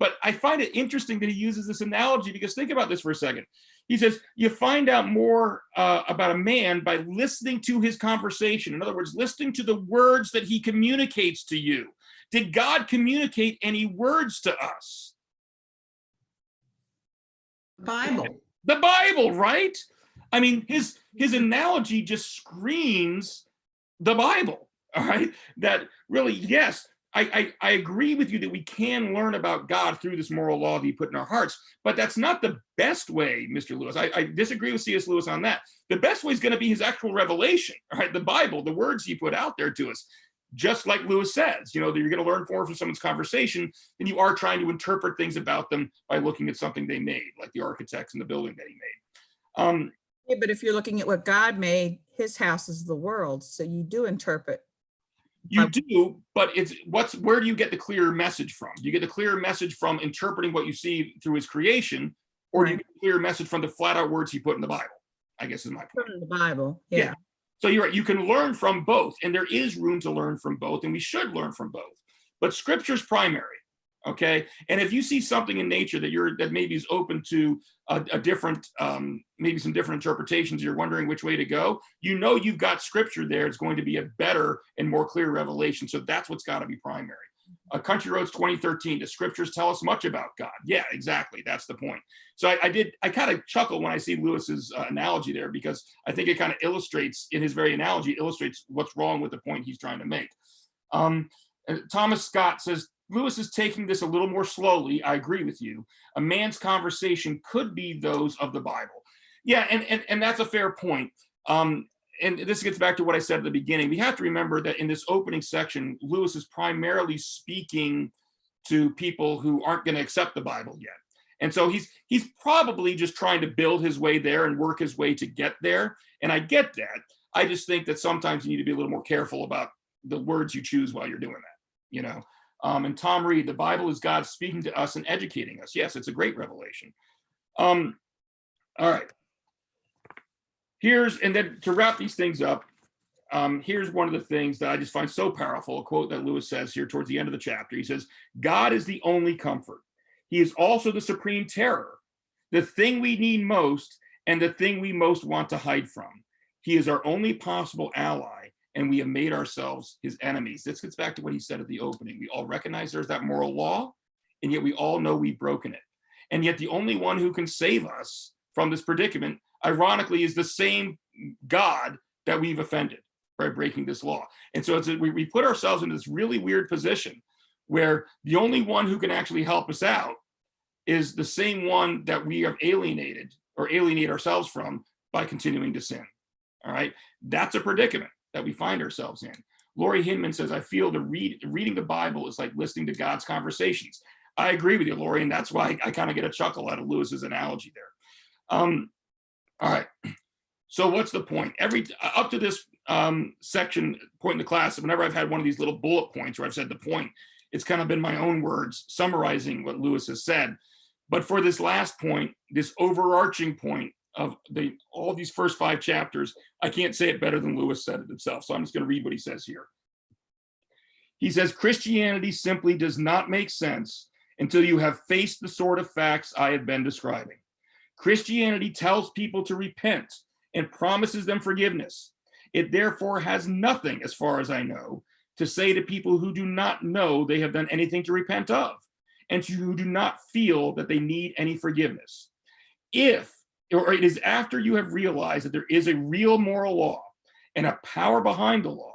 But I find it interesting that he uses this analogy because think about this for a second. He says, you find out more about a man by listening to his conversation. In other words, listening to the words that he communicates to you. Did God communicate any words to us? Bible. The Bible, right? I mean, his analogy just screams the Bible, all right? That really, yes, I agree with you that we can learn about God through this moral law that he put in our hearts, but that's not the best way, Mr. Lewis. I disagree with C.S. Lewis on that. The best way is going to be his actual revelation, all right? The Bible, the words he put out there to us. Just like Lewis says, you know, that you're going to learn more from someone's conversation than you are trying to interpret things about them by looking at something they made, like the architects and the building that he made. Yeah, but if you're looking at what God made, his house is the world. So you do interpret. You do, but where do you get the clearer message from? Do you get the clearer message from interpreting what you see through his creation, or do you get the clearer message from the flat out words he put in the Bible? I guess is my point. From the Bible, yeah. So you're right, you can learn from both, and there is room to learn from both, and we should learn from both. But scripture's primary, okay? And if you see something in nature that maybe is open to a different, maybe some different interpretations, you're wondering which way to go, you know you've got scripture there. It's going to be a better and more clear revelation. So that's what's got to be primary. Country Roads 2013, the scriptures tell us much about God. Yeah, exactly. That's the point. So I kind of chuckle when I see Lewis's analogy there, because I think it kind of illustrates, in his very analogy, illustrates what's wrong with the point he's trying to make. Thomas Scott says, Lewis is taking this a little more slowly. I agree with you. A man's conversation could be those of the Bible. Yeah, and that's a fair point. And this gets back to what I said at the beginning. We have to remember that in this opening section, Lewis is primarily speaking to people who aren't going to accept the Bible yet. And so he's probably just trying to build his way there and work his way to get there. And I get that. I just think that sometimes you need to be a little more careful about the words you choose while you're doing that, you know. And Tom Reed, the Bible is God speaking to us and educating us. Yes, it's a great revelation. All right. And then to wrap these things up, here's one of the things that I just find so powerful, a quote that Lewis says here towards the end of the chapter. He says, God is the only comfort. He is also the supreme terror, the thing we need most, and the thing we most want to hide from. He is our only possible ally, and we have made ourselves his enemies. This gets back to what he said at the opening. We all recognize there's that moral law, and yet we all know we've broken it. And yet the only one who can save us from this predicament, ironically, is the same God that we've offended by breaking this law. And so we put ourselves in this really weird position where the only one who can actually help us out is the same one that we have alienated or alienate ourselves from by continuing to sin. All right. That's a predicament that we find ourselves in. Laurie Hinman says, I feel reading the Bible is like listening to God's conversations. I agree with you, Laurie, and that's why I kind of get a chuckle out of Lewis's analogy there. All right. So what's the point? Up to this section, point in the class, whenever I've had one of these little bullet points where I've said the point, it's kind of been my own words summarizing what Lewis has said. But for this last point, this overarching point of all these first 5 chapters, I can't say it better than Lewis said it himself. So I'm just going to read what he says here. He says, Christianity simply does not make sense until you have faced the sort of facts I have been describing. Christianity tells people to repent and promises them forgiveness. It therefore has nothing, as far as I know, to say to people who do not know they have done anything to repent of, and who do not feel that they need any forgiveness. It is after you have realized that there is a real moral law and a power behind the law,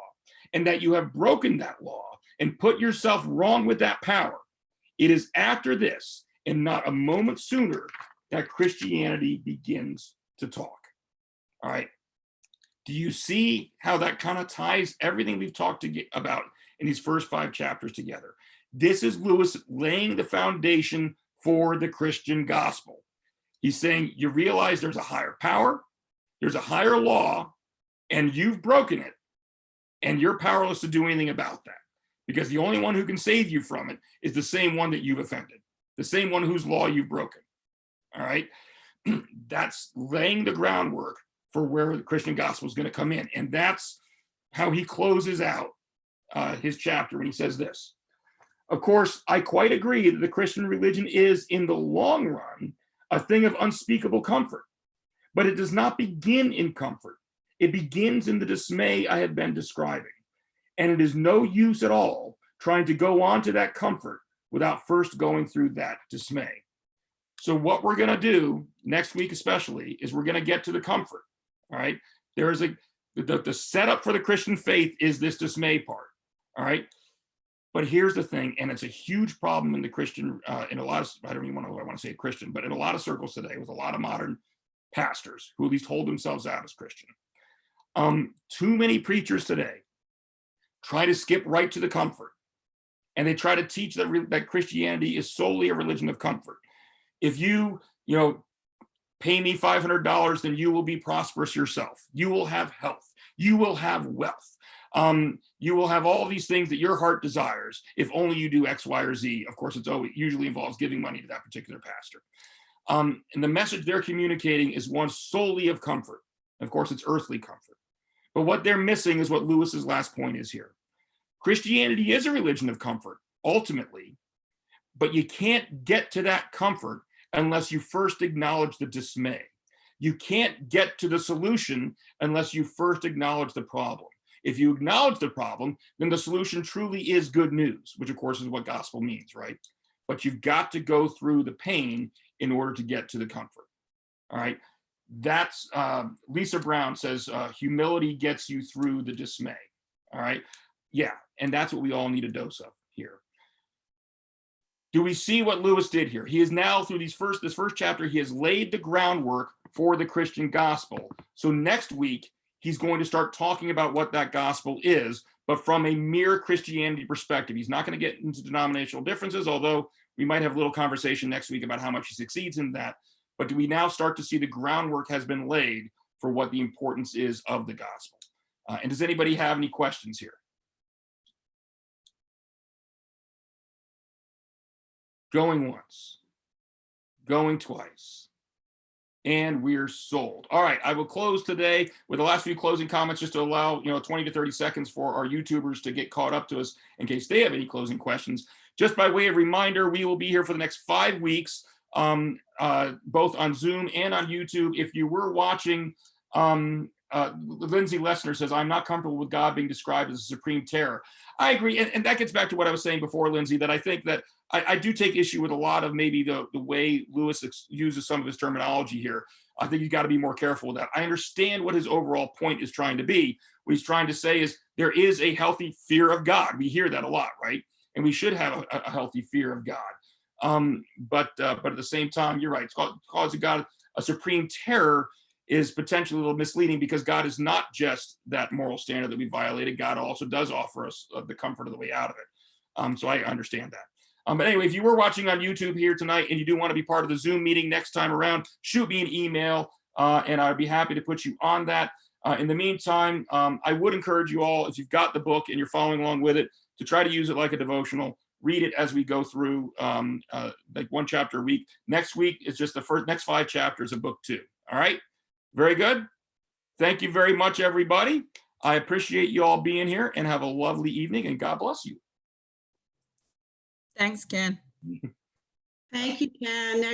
and that you have broken that law and put yourself wrong with that power. It is after this, and not a moment sooner, that Christianity begins to talk. All right. Do you see how that kind of ties everything we've talked about in these first 5 chapters together? This is Lewis laying the foundation for the Christian gospel. He's saying, you realize there's a higher power, there's a higher law, and you've broken it, and you're powerless to do anything about that, because the only one who can save you from it is the same one that you've offended, the same one whose law you've broken. All right? That's laying the groundwork for where the Christian gospel is going to come in. And that's how he closes out his chapter when he says this. Of course, I quite agree that the Christian religion is, in the long run, a thing of unspeakable comfort. But it does not begin in comfort. It begins in the dismay I have been describing. And it is no use at all trying to go on to that comfort without first going through that dismay. So what we're going to do next week especially is we're going to get to the comfort. All right. There is the setup for the Christian faith is this dismay part. All right. But here's the thing, and it's a huge problem in the Christian, in a lot of, I don't even want to say Christian, but in a lot of circles today with a lot of modern pastors who at least hold themselves out as Christian. Too many preachers today try to skip right to the comfort, and they try to teach that Christianity is solely a religion of comfort. If you pay me $500, then you will be prosperous yourself. You will have health. You will have wealth. You will have all these things that your heart desires if only you do X, Y, or Z. Of course, it usually involves giving money to that particular pastor. And the message they're communicating is one solely of comfort. Of course, it's earthly comfort. But what they're missing is what Lewis's last point is here. Christianity is a religion of comfort, ultimately, but you can't get to that comfort unless you first acknowledge the dismay. You can't get to the solution unless you first acknowledge the problem. If you acknowledge the problem, then the solution truly is good news, which of course is what gospel means, right? But you've got to go through the pain in order to get to the comfort. All right. That's Lisa Brown says, humility gets you through the dismay. All right. Yeah. And that's what we all need a dose of here. Do we see what Lewis did here? He is now through this first chapter, he has laid the groundwork for the Christian gospel. So next week, he's going to start talking about what that gospel is, but from a mere Christianity perspective. He's not going to get into denominational differences, although we might have a little conversation next week about how much he succeeds in that. But do we now start to see the groundwork has been laid for what the importance is of the gospel? And does anybody have any questions here? Going once, going twice, and we're sold. All right, I will close today with the last few closing comments just to allow 20 to 30 seconds for our YouTubers to get caught up to us in case they have any closing questions. Just by way of reminder, we will be here for the next 5 weeks, both on Zoom and on YouTube. If you were watching, Lindsay Lessner says, I'm not comfortable with God being described as a supreme terror. I agree, and that gets back to what I was saying before, Lindsay, that I think that I do take issue with a lot of maybe the way Lewis uses some of his terminology here. I think you've got to be more careful with that. I understand what his overall point is trying to be. What he's trying to say is there is a healthy fear of God. We hear that a lot, right? And we should have a healthy fear of God. But at the same time, you're right. It's causing God a supreme terror is potentially a little misleading, because God is not just that moral standard that we violated. God also does offer us the comfort of the way out of it. So I understand that. But anyway, if you were watching on YouTube here tonight and you do want to be part of the Zoom meeting next time around, shoot me an email and I'd be happy to put you on that. In the meantime, I would encourage you all, if you've got the book and you're following along with it, to try to use it like a devotional. Read it as we go through like 1 chapter a week. Next week is just the next 5 chapters of book 2. All right. Very good. Thank you very much, everybody. I appreciate you all being here, and have a lovely evening, and God bless you. Thanks, Ken. Thank you, Ken. Now